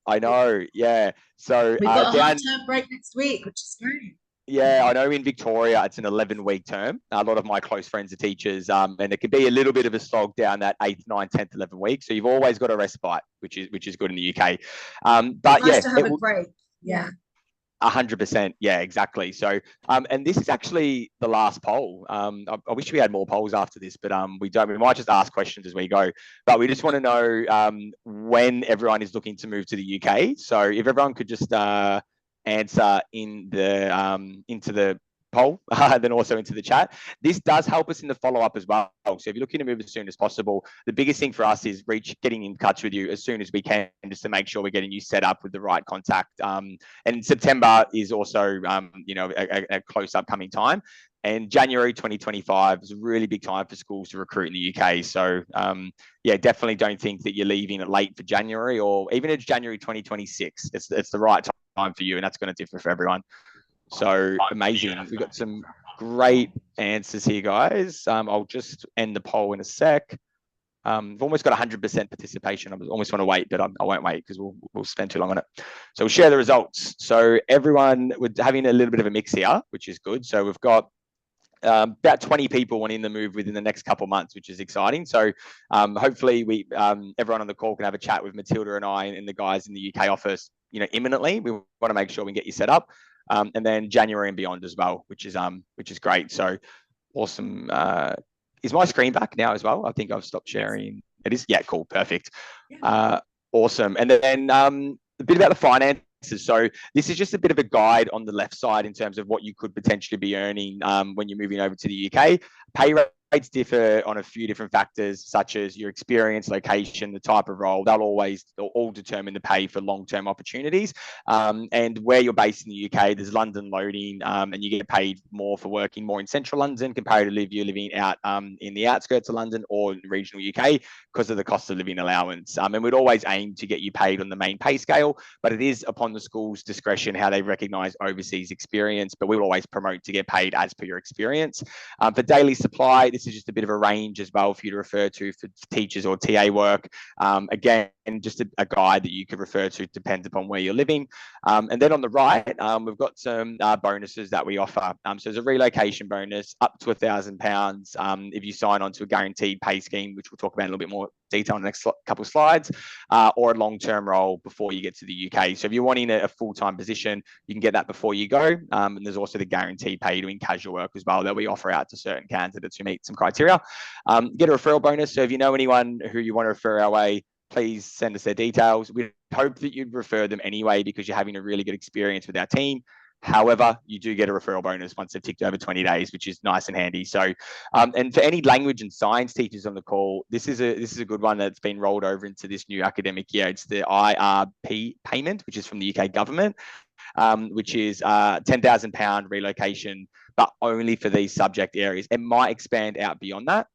I know, yeah. So we've got a half-term break next week, which is great. Yeah, I know in Victoria it's an 11-week term. A lot of my close friends are teachers, and it can be a little bit of a slog down that 8th, 9th, 10th, 11th week. So you've always got a respite, which is good in the UK. But nice to have a break. Yeah. 100%. Yeah, exactly. So, and this is actually the last poll. I wish we had more polls after this, but we don't. We might just ask questions as we go. But we just want to know when everyone is looking to move to the UK. So if everyone could just answer in the into the poll, then also into the chat. This does help us in the follow-up as well. So if you're looking to move as soon as possible, the biggest thing for us is getting in touch with you as soon as we can, just to make sure we're getting you set up with the right contact. And September is also, a close upcoming time. And January 2025 is a really big time for schools to recruit in the UK. So, definitely don't think that you're leaving it late for January, or even it's January 2026. It's the right time for you, and that's going to differ for everyone. So amazing. We've got some great answers here, guys. I'll just end the poll in a sec. We've almost got 100% participation. I almost want to wait, but I won't wait because we'll spend too long on it. So we'll share the results. So everyone, we're having a little bit of a mix here, which is good. So we've got about 20 people wanting to move within the next couple of months, which is exciting. So hopefully everyone on the call can have a chat with Matilda and I and the guys in the UK office, imminently. We want to make sure we get you set up. And then January and beyond as well, which is great. So awesome. Is my screen back now as well? I think I've stopped sharing. It is. Yeah, cool. Perfect. Awesome. And then a bit about the finances. So this is just a bit of a guide on the left side in terms of what you could potentially be earning when you're moving over to the UK. Pay rates differ on a few different factors, such as your experience, location, the type of role. They'll all determine the pay for long-term opportunities. And where you're based in the UK, there's London loading, and you get paid more for working more in central London comparatively if you're living out in the outskirts of London or in regional UK because of the cost of living allowance. And we'd always aim to get you paid on the main pay scale, but it is upon the school's discretion how they recognise overseas experience, but we will always promote to get paid as per your experience. For daily supply, this is just a bit of a range as well for you to refer to for teachers or TA work. Again, just a guide that you could refer to, depends upon where you're living. And then on the right, we've got some bonuses that we offer. So there's a relocation bonus up to £1,000 if you sign on to a guaranteed pay scheme, which we'll talk about in a little bit more detail in the next couple of slides, or a long-term role before you get to the UK. So if you're wanting a full-time position, you can get that before you go. And there's also the guaranteed pay doing casual work as well that we offer out to certain candidates who meet some criteria. Get a referral bonus. So if you know anyone who you want to refer our way, please send us their details. We hope that you'd refer them anyway because you're having a really good experience with our team. However, you do get a referral bonus once they've ticked over 20 days, which is nice and handy. So, and for any language and science teachers on the call, this is a good one that's been rolled over into this new academic year. It's the IRP payment, which is from the UK government, which is £10,000 relocation, but only for these subject areas. It might expand out beyond that,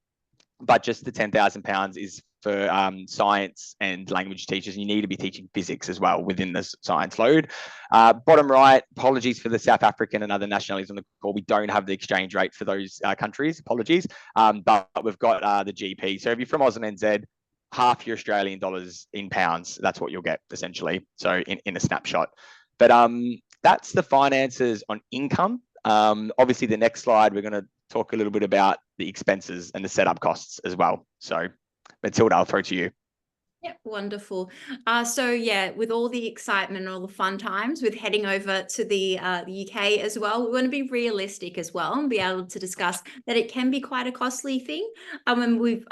but just the £10,000 is for science and language teachers, and you need to be teaching physics as well within the science load. Bottom right, apologies for the South African and other nationalities on the call. We don't have the exchange rate for those countries, apologies, but we've got the GP. So if you're from Oz and NZ, half your Australian dollars in pounds, that's what you'll get essentially. So in a snapshot. But that's the finances on income. Obviously, the next slide, we're going to talk a little bit about the expenses and the setup costs as well. So Matilda, I'll throw to you. Yeah, wonderful. So yeah, with all the excitement and all the fun times with heading over to the UK as well, we want to be realistic as well and be able to discuss that it can be quite a costly thing. And we've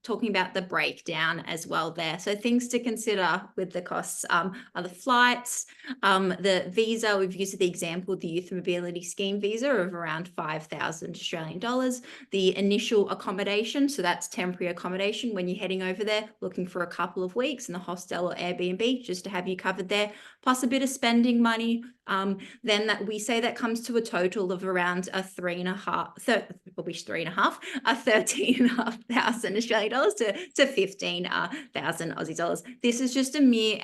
talking about the breakdown as well there. So things to consider with the costs are the flights, the visa. We've used the example, the Youth Mobility Scheme visa of around 5,000 Australian dollars. The initial accommodation, so that's temporary accommodation when you're heading over there, looking for a couple of weeks in the hostel or Airbnb just to have you covered there, plus a bit of spending money. Then that we say that comes to a total of around a 13,500 Australian dollars to 15,000 Aussie dollars. This is just a mere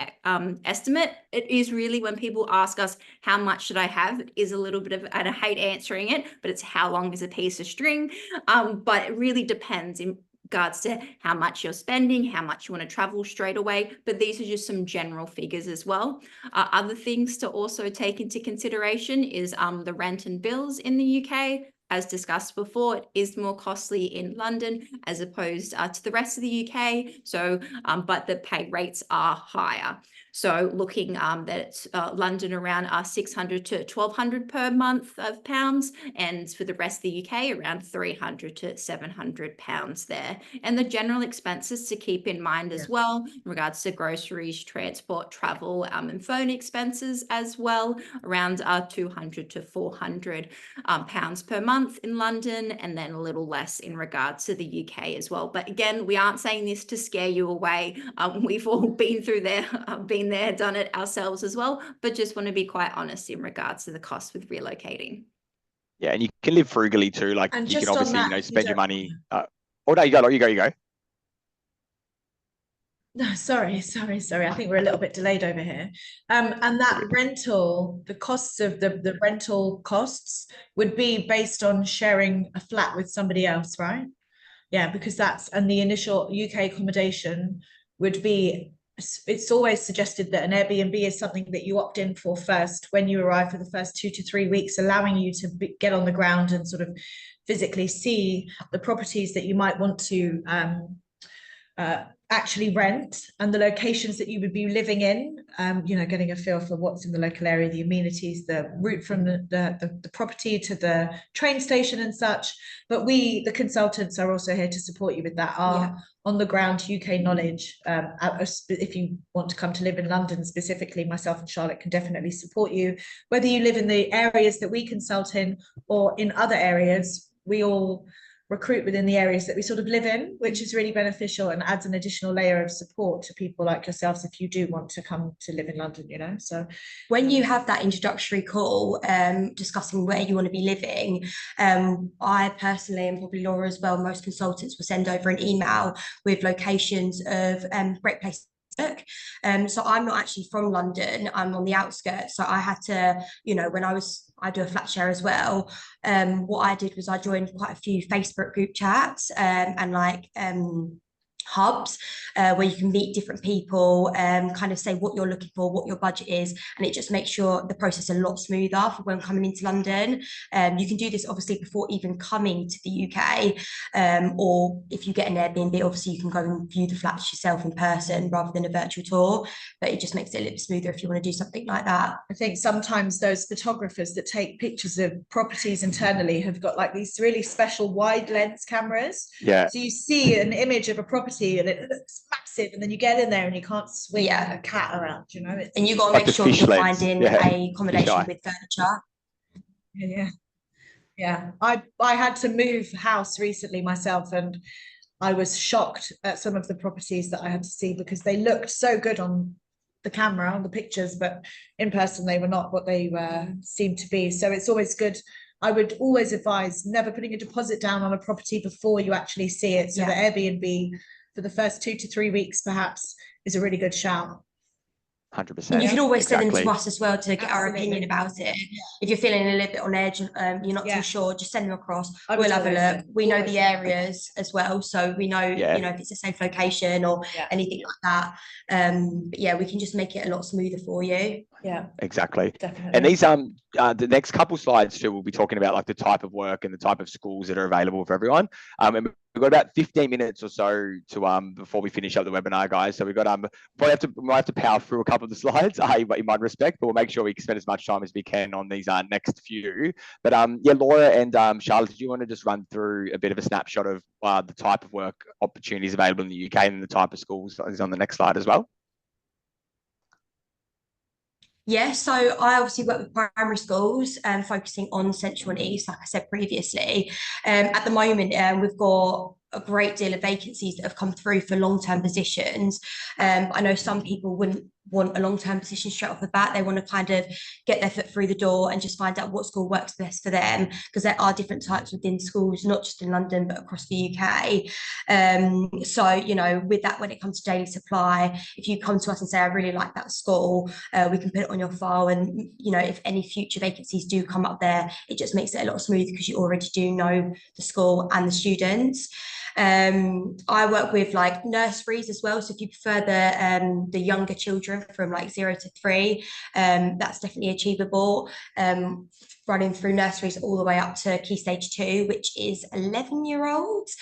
estimate. It is really when people ask us how much should I have, it is a little bit of, and I hate answering it, but it's how long is a piece of string. But it really depends in regards to how much you're spending, how much you want to travel straight away. But these are just some general figures as well. Other things to also take into consideration is the rent and bills in the UK. As discussed before, it is more costly in London as opposed to the rest of the UK. So, but the pay rates are higher. So looking that London around 600 to 1,200 per month of pounds, and for the rest of the UK around 300 to 700 pounds there. And the general expenses to keep in mind as well, in regards to groceries, transport, travel, and phone expenses as well, around 200 to 400 pounds per month in London, and then a little less in regards to the UK as well. But again, we aren't saying this to scare you away. We've all been through there, been there, done it ourselves as well, but just want to be quite honest in regards to the cost with relocating. Yeah, and you can live frugally too. Like And you can just on obviously, that, you know, you spend your don't- money. Oh no, you go. You go. No, sorry. I think we're a little bit delayed over here. And that rental, the costs of the rental costs would be based on sharing a flat with somebody else, right? Yeah, because that's, and the initial UK accommodation would be, it's always suggested that an Airbnb is something that you opt in for first when you arrive for the first 2 to 3 weeks, allowing you to get on the ground and sort of physically see the properties that you might want to actually rent and the locations that you would be living in, you know, getting a feel for what's in the local area, the amenities, the route from the property to the train station and such. But we, the consultants, are also here to support you with that. Our on the ground UK knowledge, if you want to come to live in London specifically, myself and Charlotte can definitely support you. Whether you live in the areas that we consult in or in other areas, we all recruit within the areas that we sort of live in, which is really beneficial and adds an additional layer of support to people like yourselves if you do want to come to live in London, you know. So when you have that introductory call discussing where you want to be living, I personally, and probably Laura as well, most consultants will send over an email with locations of great places. So I'm not actually from London, I'm on the outskirts, so I had to, you know, when I do a flat share as well, what I did was I joined quite a few Facebook group chats and like hubs where you can meet different people, kind of say what you're looking for, what your budget is, and it just makes sure the process a lot smoother for when coming into London. You can do this obviously before even coming to the UK, or if you get an Airbnb, obviously you can go and view the flats yourself in person rather than a virtual tour, but it just makes it a little smoother if you want to do something like that. I think sometimes those photographers that take pictures of properties internally have got like these really special wide lens cameras. Yeah. So you see an image of a property and it looks massive, and then you get in there and you can't swing a cat around, you know. And you got to like make sure you're lens. finding a accommodation with furniture. Yeah. I had to move house recently myself, and I was shocked at some of the properties that I had to see because they looked so good on the camera, on the pictures, but in person they were not what they seemed to be. So it's always good. I would always advise never putting a deposit down on a property before you actually see it. So the Airbnb for the first 2 to 3 weeks, perhaps, is a really good shout. 100%. And you can always send them Exactly. to us as well to get our opinion about it. If you're feeling a little bit on edge, you're not too sure, just send them across. We'll have a look. We know the areas as well, so we know, you know, if it's a safe location or anything like that. But yeah, we can just make it a lot smoother for you. Yeah, exactly. Definitely. And these the next couple slides too, we'll be talking about like the type of work and the type of schools that are available for everyone. And we've got about 15 minutes or so to before we finish up the webinar, guys. So we've got we might have to power through a couple of the slides in my respect, but we'll make sure we spend as much time as we can on these next few. But yeah, Laura and Charlotte, did you want to just run through a bit of a snapshot of the type of work opportunities available in the UK and the type of schools is on the next slide as well? Yeah, so I obviously work with primary schools, focusing on Central and East, like I said previously. At the moment, we've got a great deal of vacancies that have come through for long-term positions. I know some people wouldn't want a long-term position straight off the bat. They want to kind of get their foot through the door and just find out what school works best for them, because there are different types within schools, not just in London, but across the UK. So, you know, with that, when it comes to daily supply, if you come to us and say, I really like that school, we can put it on your file. And, you know, if any future vacancies do come up there, it just makes it a lot smoother because you already do know the school and the students. I work with like nurseries as well, so if you prefer the younger children from like 0 to 3, that's definitely achievable, running through nurseries all the way up to Key Stage 2, which is 11-year-olds.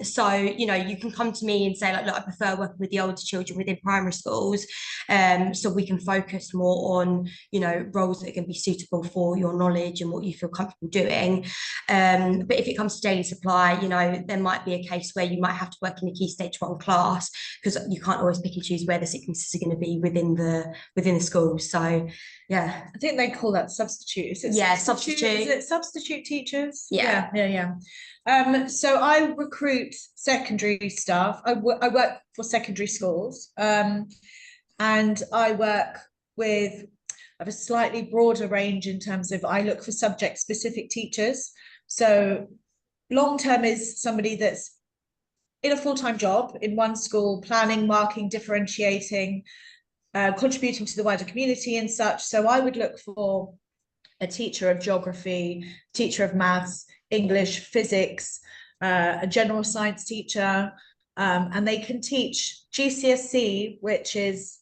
So, you know, you can come to me and say like, look, I prefer working with the older children within primary schools, so we can focus more on, you know, roles that are going to be suitable for your knowledge and what you feel comfortable doing. But if it comes to daily supply, you know, there might be a case where you might have to work in a Key Stage 1 class, because you can't always pick and choose where the sicknesses are going to be within the school. So yeah, I think they call that substitute. Is it substitute? Is it substitute teachers? Yeah. So I recruit secondary staff. I work for secondary schools, and I work with, I have a slightly broader range in terms of, I look for subject specific teachers. So long term is somebody that's in a full-time job in one school, planning, marking, differentiating, contributing to the wider community and such. So I would look for a teacher of geography, teacher of maths, English, physics, a general science teacher, and they can teach GCSE, which is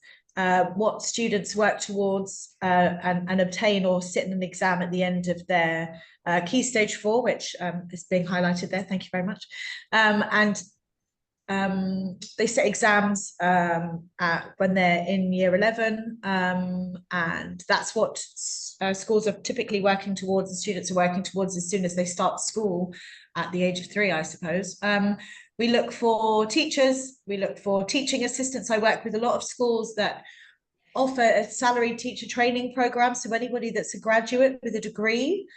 what students work towards and obtain or sit in an exam at the end of their Key Stage 4, which is being highlighted there. Thank you very much. And they set exams when they're in year 11, and that's what schools are typically working towards, and students are working towards as soon as they start school at the age of 3, I suppose. We look for teachers, we look for teaching assistants. I work with a lot of schools that offer a salaried teacher training program, so anybody that's a graduate with a degree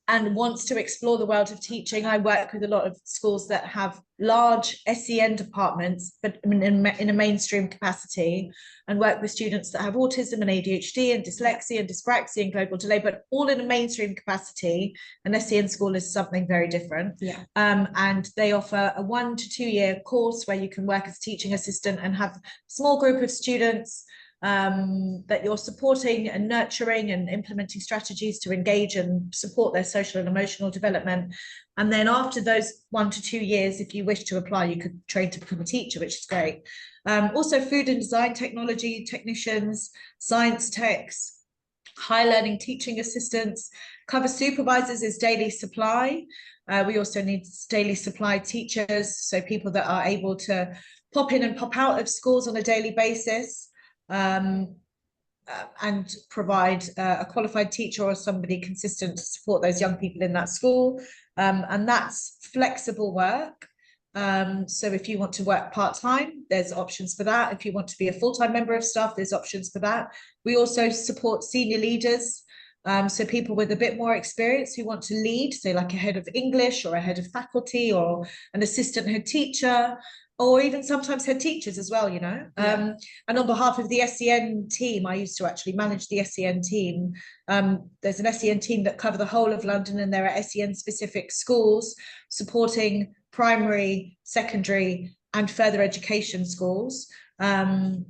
and wants to explore the world of teaching. I work with a lot of schools that have large SEN departments, but in a mainstream capacity, and work with students that have autism and ADHD and dyslexia and dyspraxia and global delay, but all in a mainstream capacity. An SEN school is something very different. Yeah. And they offer a 1 to 2 year course where you can work as a teaching assistant and have a small group of students that you're supporting and nurturing and implementing strategies to engage and support their social and emotional development. And then after those 1 to 2 years, if you wish to apply, you could train to become a teacher, which is great. Also food and design technology technicians, science techs, high learning teaching assistants, cover supervisors is daily supply. We also need daily supply teachers, so people that are able to pop in and pop out of schools on a daily basis. And provide a qualified teacher or somebody consistent to support those young people in that school. And that's flexible work. So if you want to work part-time, there's options for that. If you want to be a full-time member of staff, there's options for that. We also support senior leaders. So people with a bit more experience who want to lead, say like a head of English or a head of faculty or an assistant head teacher, or even sometimes head teachers as well, you know. Yeah. And on behalf of the SEN team, I used to actually manage the SEN team. There's an SEN team that cover the whole of London, and there are SEN specific schools supporting primary, secondary, and further education schools. And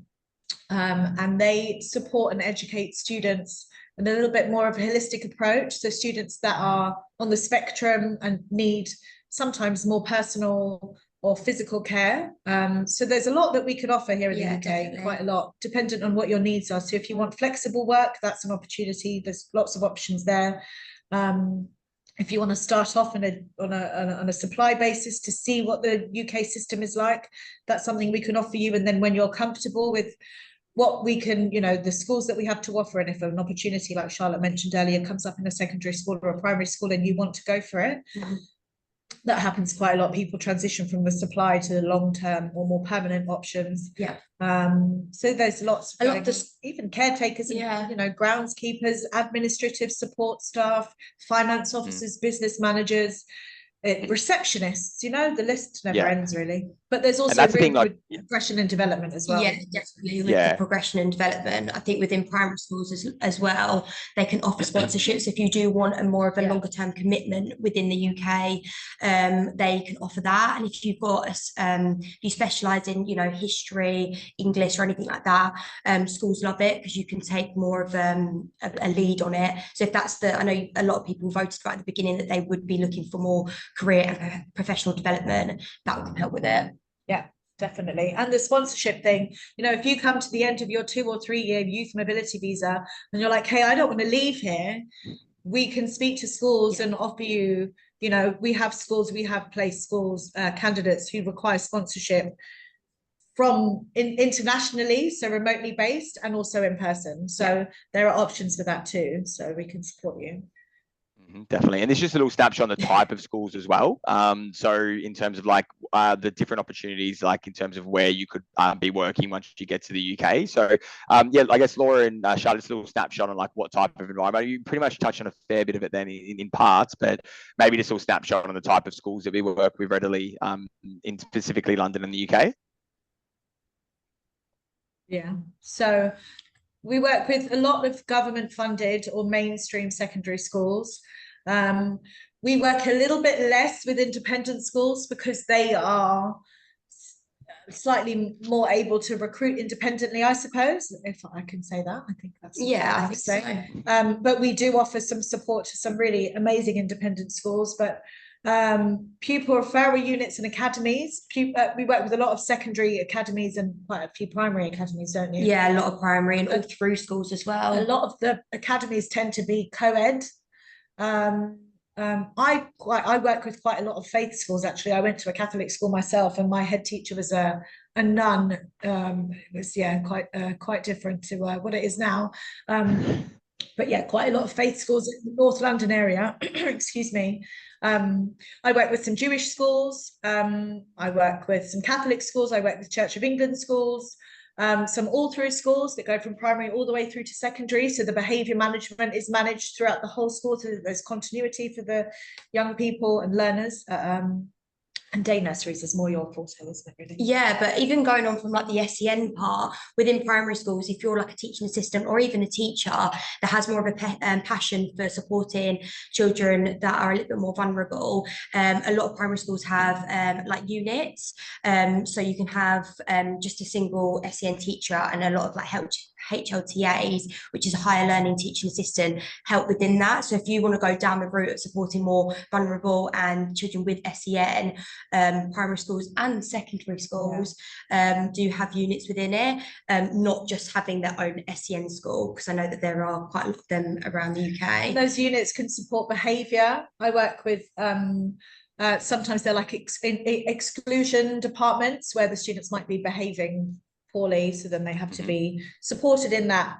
they support and educate students in a little bit more of a holistic approach. So students that are on the spectrum and need sometimes more personal or physical care. So there's a lot that we could offer here in the UK, definitely. quite a lot, dependent on what your needs are. So if you want flexible work, that's an opportunity. There's lots of options there. If you want to start off on a supply basis to see what the UK system is like, that's something we can offer you. And then when you're comfortable with what we can, the schools that we have to offer, and if an opportunity like Charlotte mentioned earlier comes up in a secondary school or a primary school and you want to go for it, that happens quite a lot. People transition from the supply to the long-term or more permanent options. Yeah. So there's lots of even caretakers, yeah. and, groundskeepers, administrative support staff, finance officers, business managers, receptionists, the list never ends really. But there's also room for progression and development as well. Yeah, definitely with the progression and development. I think within primary schools as well, they can offer sponsorships if you do want a more of a longer term commitment within the UK. They can offer that, and if you've got if you specialise in history, English, or anything like that, schools love it because you can take more of a lead on it. So if that's I know a lot of people voted right at the beginning that they would be looking for more career and professional development, that can help with it. Yeah, definitely. And the sponsorship thing, if you come to the end of your 2 or 3 year youth mobility visa and you're like, hey, I don't want to leave here, we can speak to schools and offer you, we have placed schools, candidates who require sponsorship from internationally, so remotely based, and also in person. So there are options for that too. So we can support you. Definitely. And it's just a little snapshot on the type of schools as well. So in terms of the different opportunities, in terms of where you could be working once you get to the UK. So I guess Laura and Charlotte's a little snapshot on what type of environment. You pretty much touched on a fair bit of it then in parts, but maybe just a little snapshot on the type of schools that we work with readily in specifically London and the UK. Yeah. So we work with a lot of government funded or mainstream secondary schools. We work a little bit less with independent schools because they are slightly more able to recruit independently, I suppose, if I can say that. I think that's I think so. But we do offer some support to some really amazing independent schools. But pupil referral units and academies. We work with a lot of secondary academies and quite a few primary academies, don't you? Yeah, a lot of primary and all through schools as well. A lot of the academies tend to be co-ed. I work with quite a lot of faith schools. Actually, I went to a Catholic school myself, and my head teacher was a nun. It was quite different to what it is now. But yeah, quite a lot of faith schools in the North London area. Excuse me. I work with some Jewish schools. I work with some Catholic schools. I work with Church of England schools. Some all through schools that go from primary all the way through to secondary. So the behaviour management is managed throughout the whole school. So there's continuity for the young people and learners. And day nurseries is more your forte, isn't it, really? Yeah, but even going on from the SEN part, within primary schools, if you're a teaching assistant or even a teacher that has more of a passion for supporting children that are a little bit more vulnerable, a lot of primary schools have units. So you can have just a single SEN teacher and a lot of HLTAs, which is a higher learning teaching assistant, help within that. So if you want to go down the route of supporting more vulnerable and children with SEN, primary schools and secondary schools do have units within it, not just having their own SEN school, because I know that there are quite a lot of them around the UK. Those units can support behaviour. I work with sometimes they're exclusion departments where the students might be behaving poorly, so then they have to be supported in that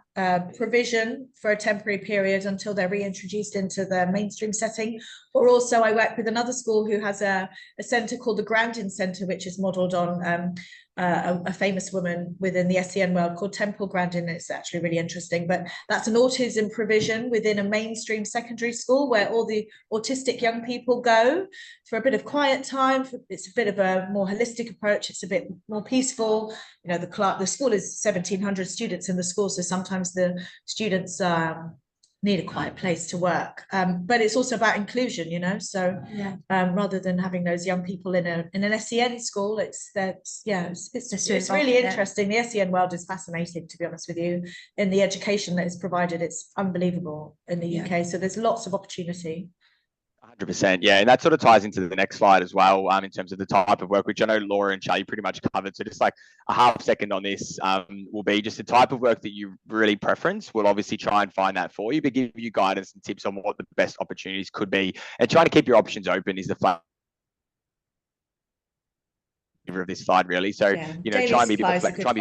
provision for a temporary period until they're reintroduced into the mainstream setting. Or also I work with another school who has a centre called the Grandin Centre, which is modelled on a famous woman within the SEN world called Temple Grandin. It's actually really interesting, but that's an autism provision within a mainstream secondary school where all the autistic young people go for a bit of quiet time. It's a bit of a more holistic approach. It's a bit more peaceful. The school is 1,700 students in the school, so sometimes the students need a quiet place to work. But it's also about inclusion, you know. So rather than having those young people in an SEN school, it's really interesting. The SEN world is fascinating, to be honest with you. In the education that is provided, it's unbelievable in the UK. So there's lots of opportunity. 100%, yeah, and that sort of ties into the next slide as well, in terms of the type of work, which I know Laura and Charlie pretty much covered. So just like a half second on this will be just the type of work that you really preference. We'll obviously try and find that for you, but give you guidance and tips on what the best opportunities could be, and trying to keep your options open is the flavor of this slide, really. So you know, try and be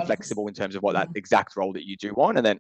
flexible in terms of what that exact role that you do want, and then.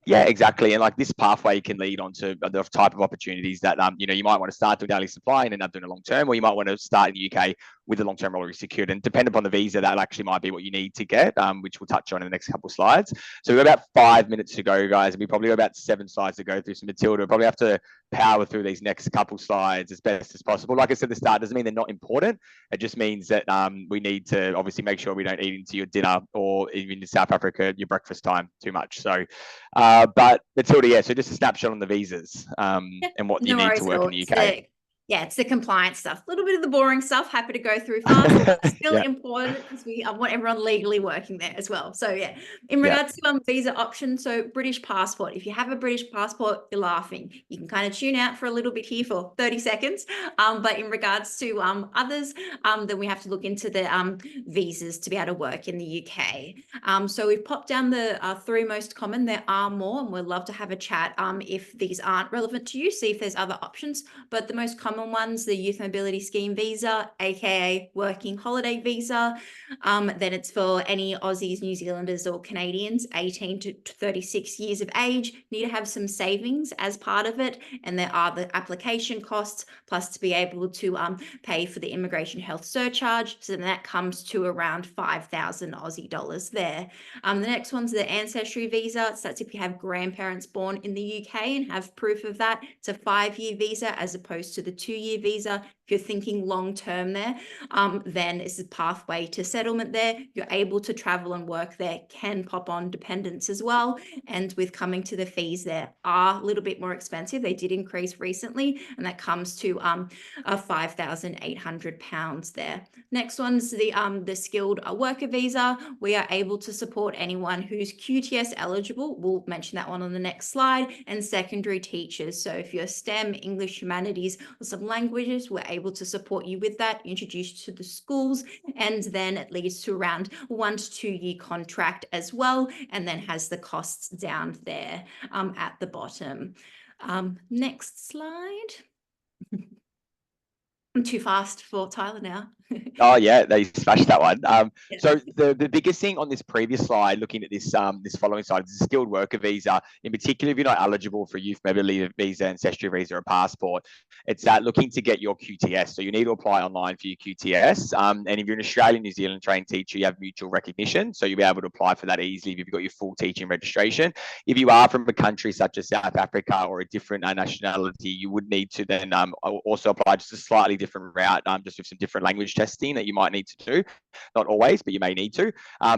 Yeah, exactly. And like this pathway can lead on to the type of opportunities that, you know, you might want to start doing daily supply and end up doing a long term, or you might want to start in the UK with a long-term role secured, and depend upon the visa, that actually might be what you need to get, which we'll touch on in the next couple of slides. So we've got about 5 minutes to go, guys, and we probably got about 7 slides to go through. So Matilda, we'll probably have to power through these next couple slides as best as possible. Like I said at the start, doesn't mean they're not important. It just means that we need to obviously make sure we don't eat into your dinner, or even in South Africa, your breakfast time too much. So, but Matilda, yeah, so just a snapshot on the visas and what you need to work in the UK. It's the compliance stuff. A little bit of the boring stuff. Happy to go through fast. But still important, because we want everyone legally working there as well. So yeah, in regards to visa options, so British passport. If you have a British passport, you're laughing. You can kind of tune out for a little bit here for 30 seconds. But in regards to others, then we have to look into the visas to be able to work in the UK. So we've popped down the 3 most common. There are more, and we'd love to have a chat if these aren't relevant to you, see if there's other options. But the most common ones, the Youth Mobility Scheme visa, aka Working Holiday Visa. Then it's for any Aussies, New Zealanders or Canadians 18 to 36 years of age, need to have some savings as part of it. And there are the application costs, plus to be able to pay for the immigration health surcharge. So then that comes to around 5,000 Aussie dollars there. The next one's the Ancestry Visa. So that's if you have grandparents born in the UK and have proof of that. It's a 5-year visa as opposed to the 2-year visa. If you're thinking long-term there, then it's a pathway to settlement there. You're able to travel and work there, can pop on dependents as well. And with coming to the fees, there are a little bit more expensive. They did increase recently, and that comes to £5,800 there. Next one's the skilled worker visa. We are able to support anyone who's QTS eligible. We'll mention that one on the next slide. And secondary teachers. So if you're STEM, English, humanities, or some languages, we're able to support you with that, introduce you to the schools, and then it leads to around 1 to 2 year contract as well, and then has the costs down there at the bottom. Next slide. I'm too fast for Tyler now. Oh yeah, they smashed that one. So the biggest thing on this previous slide, looking at this this following slide, is the skilled worker visa. In particular, if you're not eligible for youth mobility visa, ancestry visa, or passport, it's that looking to get your QTS. So you need to apply online for your QTS. And if you're an Australian, New Zealand trained teacher, you have mutual recognition, so you'll be able to apply for that easily if you've got your full teaching registration. If you are from a country such as South Africa or a different nationality, you would need to then also apply just a slightly different route, just with some different language testing that you might need to do. Not always, but you may need to.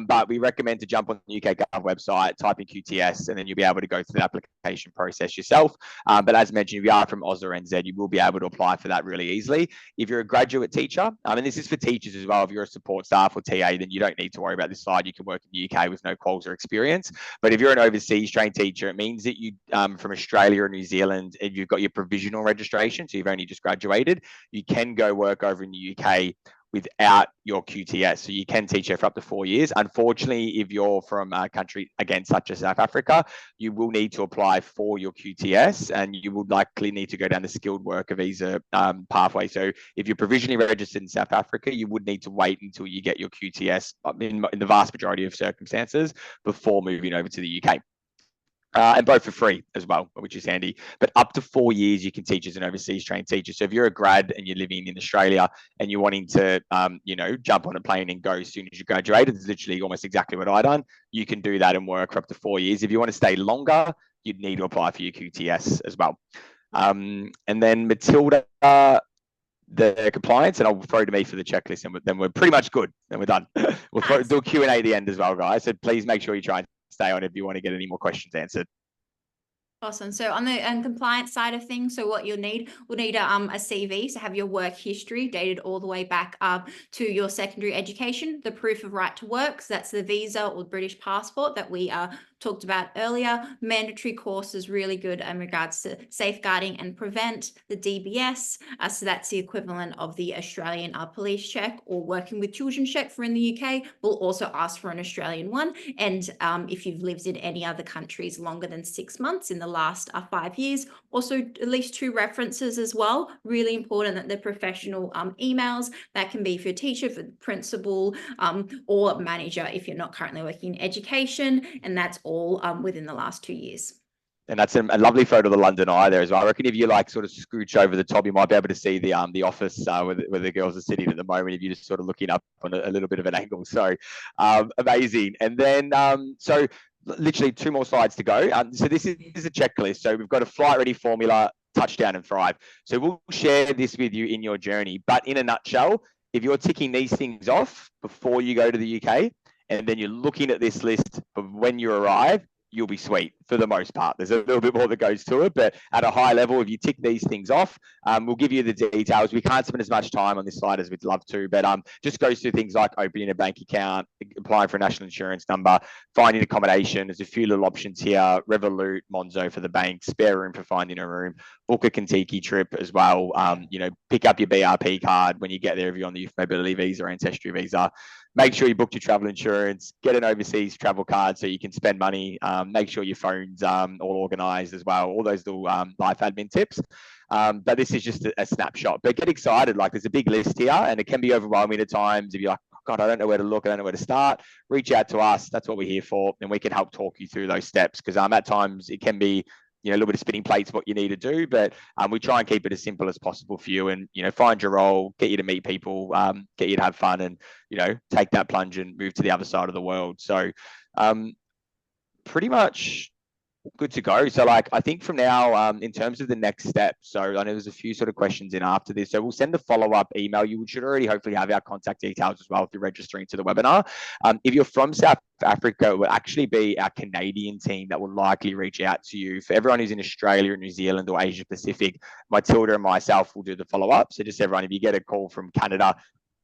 But we recommend to jump on the UK Gov website, type in QTS, and then you'll be able to go through the application process yourself. But as mentioned, if you are from Oz or NZ, you will be able to apply for that really easily. If you're a graduate teacher, and this is for teachers as well, if you're a support staff or TA, then you don't need to worry about this slide. You can work in the UK with no quals or experience. But if you're an overseas trained teacher, it means that you from Australia or New Zealand, if you've got your provisional registration, so you've only just graduated, you can go work over in the UK without your QTS. So you can teach there for up to 4 years. Unfortunately, if you're from a country, again, such as South Africa, you will need to apply for your QTS, and you will likely need to go down the skilled worker visa pathway. So if you're provisionally registered in South Africa, you would need to wait until you get your QTS in the vast majority of circumstances before moving over to the UK. And both for free as well, which is handy. But up to 4 years, you can teach as an overseas trained teacher. So if you're a grad and you're living in Australia and you're wanting to, jump on a plane and go as soon as you graduated, it's literally almost exactly what I done. You can do that and work for up to 4 years. If you want to stay longer, you'd need to apply for your QTS as well. And then Matilda, the compliance, and I'll throw to me for the checklist, and then we're pretty much good. Then we're done. We'll do a Q&A at the end as well, guys. So please make sure you try and stay on if you want to get any more questions answered. Awesome. So on the compliance side of things, so what we'll need a CV, so have your work history dated all the way back to your secondary education, the proof of right to work, so that's the visa or British passport that we talked about earlier. Mandatory course is really good in regards to safeguarding and prevent, the DBS, so that's the equivalent of the Australian police check, or working with children check for in the UK. We'll also ask for an Australian one, and if you've lived in any other countries longer than 6 months in the last 5 years, also at least 2 references as well. Really important that they're professional emails. That can be for your teacher, for the principal, or manager if you're not currently working in education, and that's all within the last 2 years. And that's a lovely photo of the London Eye there as well. I reckon if you like sort of scooch over the top, you might be able to see the office where the girls are sitting at the moment, if you're just sort of looking up on a little bit of an angle. So amazing. And then so literally 2 more slides to go. So this is a checklist. So we've got a flight ready formula, touchdown and thrive. So we'll share this with you in your journey. But in a nutshell, if you're ticking these things off before you go to the UK, and then you're looking at this list of when you arrive, you'll be sweet for the most part. There's a little bit more that goes to it, but at a high level, if you tick these things off, we'll give you the details. We can't spend as much time on this slide as we'd love to, but just goes through things like opening a bank account, applying for a national insurance number, finding accommodation. There's a few little options here: Revolut, Monzo for the bank, spare room for finding a room, book a Kentucky trip as well. Pick up your BRP card when you get there if you're on the youth mobility visa or ancestry visa. Make sure you booked your travel insurance, get an overseas travel card so you can spend money, make sure your phone's all organized as well, all those little life admin tips. But this is just a snapshot. But get excited, like there's a big list here and it can be overwhelming at times. If you're like, oh, God, I don't know where to look, I don't know where to start, reach out to us. That's what we're here for. And we can help talk you through those steps, because at times it can be a little bit of spinning plates what you need to do, but we try and keep it as simple as possible for you, and find your role, get you to meet people, get you to have fun, and take that plunge and move to the other side of the world. So pretty much good to go. So I think from now, in terms of the next step, so I know there's a few sort of questions in after this, so we'll send a follow-up email. You should already hopefully have our contact details as well if you're registering to the webinar. If you're from South Africa, it will actually be our Canadian team that will likely reach out to you. For everyone who's in Australia, New Zealand, or Asia Pacific, Matilda and myself will do the follow-up. So just everyone, if you get a call from Canada,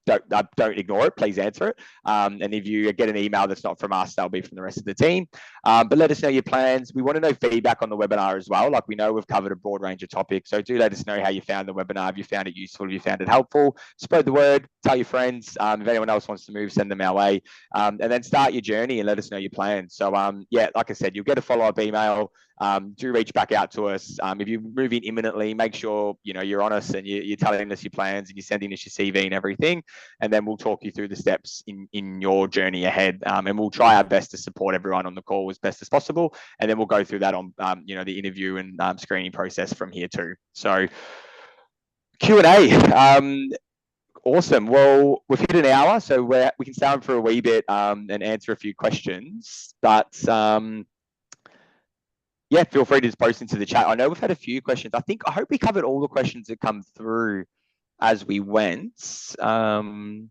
don't ignore it, please answer it. And if you get an email that's not from us, that'll be from the rest of the team. But let us know your plans. We want to know feedback on the webinar as well. Like, we know we've covered a broad range of topics, so do let us know how you found the webinar, if you found it useful, if you found it helpful. Spread the word, tell your friends. If anyone else wants to move, send them our way. And then start your journey and let us know your plans. So yeah, like I said, you'll get a follow-up email. Do reach back out to us. If you're moving imminently, make sure you're honest and you're telling us your plans and you're sending us your CV and everything, and then we'll talk you through the steps in your journey ahead, and we'll try our best to support everyone on the call as best as possible, and then we'll go through that on the interview and screening process from here too. So Q&A. Awesome. Well, we've hit an hour, so we can stay on for a wee bit and answer a few questions, but yeah, feel free to just post into the chat. I know we've had a few questions. I hope we covered all the questions that come through as we went. 20.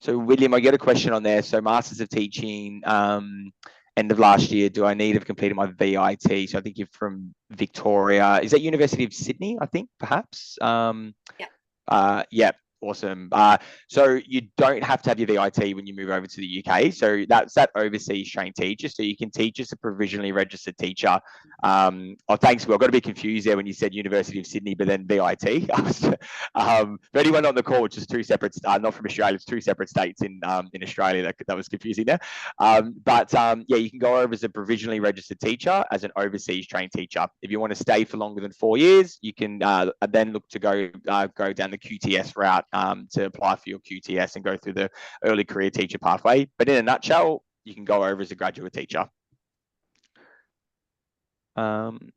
So William, I get a question on there. So Masters of Teaching, end of last year, do I need to have completed my VIT? So I think you're from Victoria. Is that University of Sydney, I think, perhaps? Yeah. Awesome. So you don't have to have your VIT when you move over to the UK. So that's that overseas trained teacher. So you can teach as a provisionally registered teacher. Thanks, Will. I got a bit confused there when you said University of Sydney, but then VIT. For anyone on the call, which is 2 separate, not from Australia, it's 2 separate states in Australia. That was confusing there. Yeah, you can go over as a provisionally registered teacher, as an overseas trained teacher. If you want to stay for longer than 4 years, you can then look to go down the QTS route to apply for your QTS and go through the early career teacher pathway. But in a nutshell, you can go over as a graduate teacher. Awesome.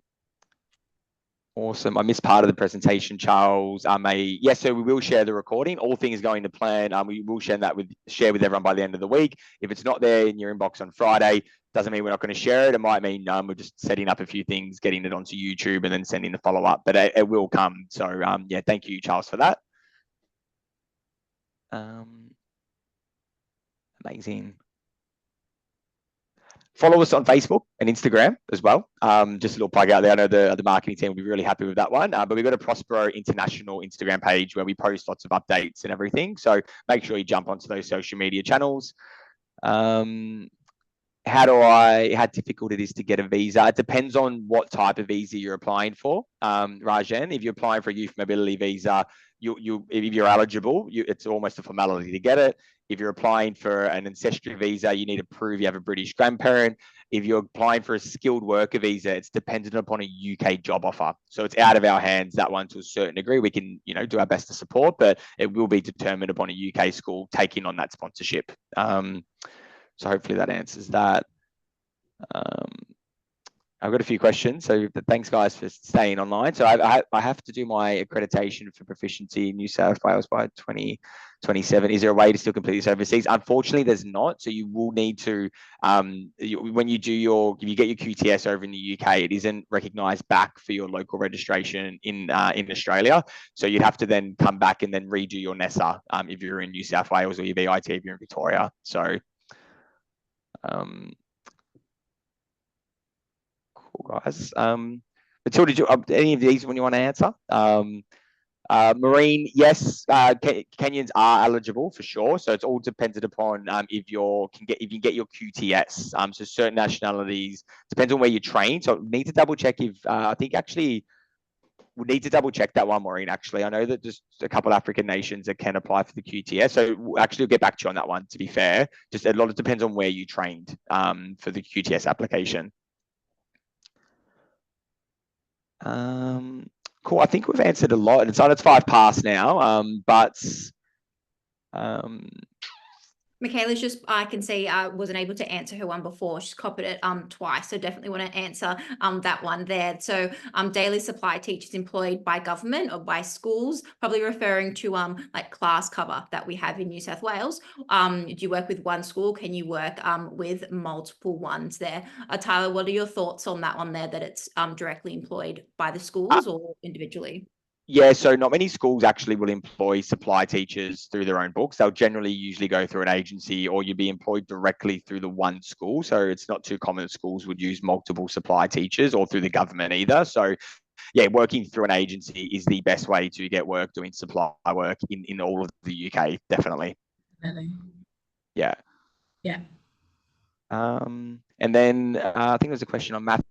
I missed part of the presentation, Charles. Yes, so we will share the recording. All things going to plan. We will share with everyone by the end of the week. If it's not there in your inbox on Friday, doesn't mean we're not going to share it. It might mean we're just setting up a few things, getting it onto YouTube, and then sending the follow-up. But it will come. So yeah, thank you, Charles, for that. Amazing. Follow us on Facebook and Instagram as well. Just a little plug out there. I know the marketing team will be really happy with that one. But we've got a Prospero International Instagram page where we post lots of updates and everything. So make sure you jump onto those social media channels. How difficult it is to get a visa? It depends on what type of visa you're applying for, Rajan. If you're applying for a youth mobility visa, if you're eligible, it's almost a formality to get it. If you're applying for an ancestry visa, you need to prove you have a British grandparent. If you're applying for a skilled worker visa, it's dependent upon a UK job offer. So it's out of our hands, that one, to a certain degree. We can, do our best to support, but it will be determined upon a UK school taking on that sponsorship. So hopefully that answers that. I've got a few questions, so thanks guys for staying online. So I have to do my accreditation for proficiency in New South Wales by 2027. Is there a way to still complete this overseas? Unfortunately, there's not. So you will need to, when you get your QTS over in the UK, it isn't recognised back for your local registration in Australia. So you'd have to then come back and then redo your NESA if you're in New South Wales, or your BIT if you're in Victoria. So cool, guys. Matilda, any of these when you want to answer? Marine, yes, Kenyans are eligible for sure. So it's all dependent upon if you can get your QTS. So certain nationalities, depends on where you're trained. So need to double check if I think actually we need to double check that one, Maureen. Actually, I know that just a couple of African nations that can apply for the QTS. So actually, we'll get back to you on that one. To be fair, just a lot of depends on where you trained for the QTS application. Cool. I think we've answered a lot. It's on. It's 5 past now. Michaela's just, I can see, wasn't able to answer her one before. She's copied it twice, so definitely want to answer that one there. So daily supply teachers employed by government or by schools, probably referring to like class cover that we have in New South Wales. Do you work with one school? Can you work with multiple ones there? Tyler, what are your thoughts on that one there, that it's directly employed by the schools or individually? Yeah, so not many schools actually will employ supply teachers through their own books. They'll generally usually go through an agency, or you'd be employed directly through the one school. So it's not too common that schools would use multiple supply teachers, or through the government either. So yeah, working through an agency is the best way to get work doing supply work in all of the UK, definitely. Definitely. Yeah. Yeah. And then I think there's a question on maths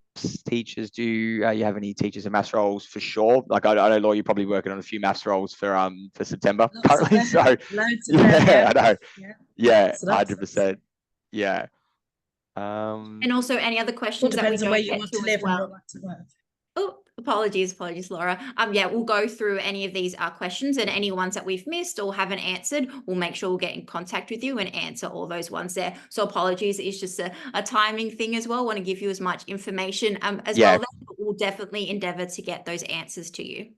teachers. Do you have any teachers and maths roles? For sure. Like I know, Laura, you're probably working on a few maths roles for September currently. So I know. Yeah, 100%. Yeah. And also any other questions that we don't get to as well. Oh, apologies, Laura. Yeah, we'll go through any of these questions, and any ones that we've missed or haven't answered, we'll make sure we'll get in contact with you and answer all those ones there. So apologies, it's just a timing thing as well. Want to give you as much information as well. But we'll definitely endeavour to get those answers to you.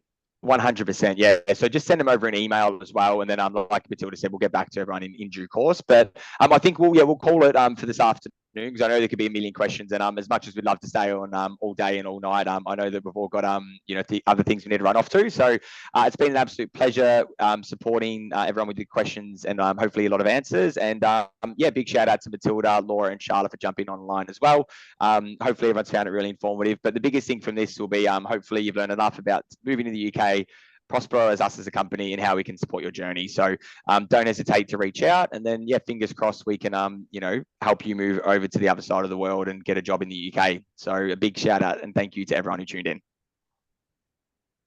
100%, yeah. So just send them over an email as well, and then like Matilda said, we'll get back to everyone in due course. But I think we'll call it for this afternoon, because I know there could be a million questions, and as much as we'd love to stay on all day and all night, I know that we've all got the other things we need to run off to. So it's been an absolute pleasure supporting everyone with the questions, and hopefully a lot of answers. And yeah, big shout out to Matilda, Laura, and Charlotte for jumping online as well. Hopefully everyone's found it really informative. But the biggest thing from this will be hopefully you've learned enough about moving to the UK, Prospero as us as a company, and how we can support your journey. So don't hesitate to reach out, and then yeah, fingers crossed we can help you move over to the other side of the world and get a job in the UK. So a big shout out and thank you to everyone who tuned in.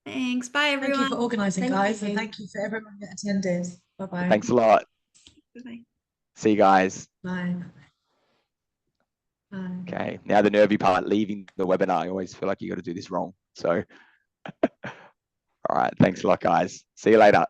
Thanks. Bye everyone. Thank you for organising, guys, and thank you for everyone that attended. Bye-bye. Thanks a lot. Bye. See you guys. Bye. Bye. Okay, now the nervy part, leaving the webinar. I always feel like you got to do this wrong. So all right, thanks a lot, guys. See you later.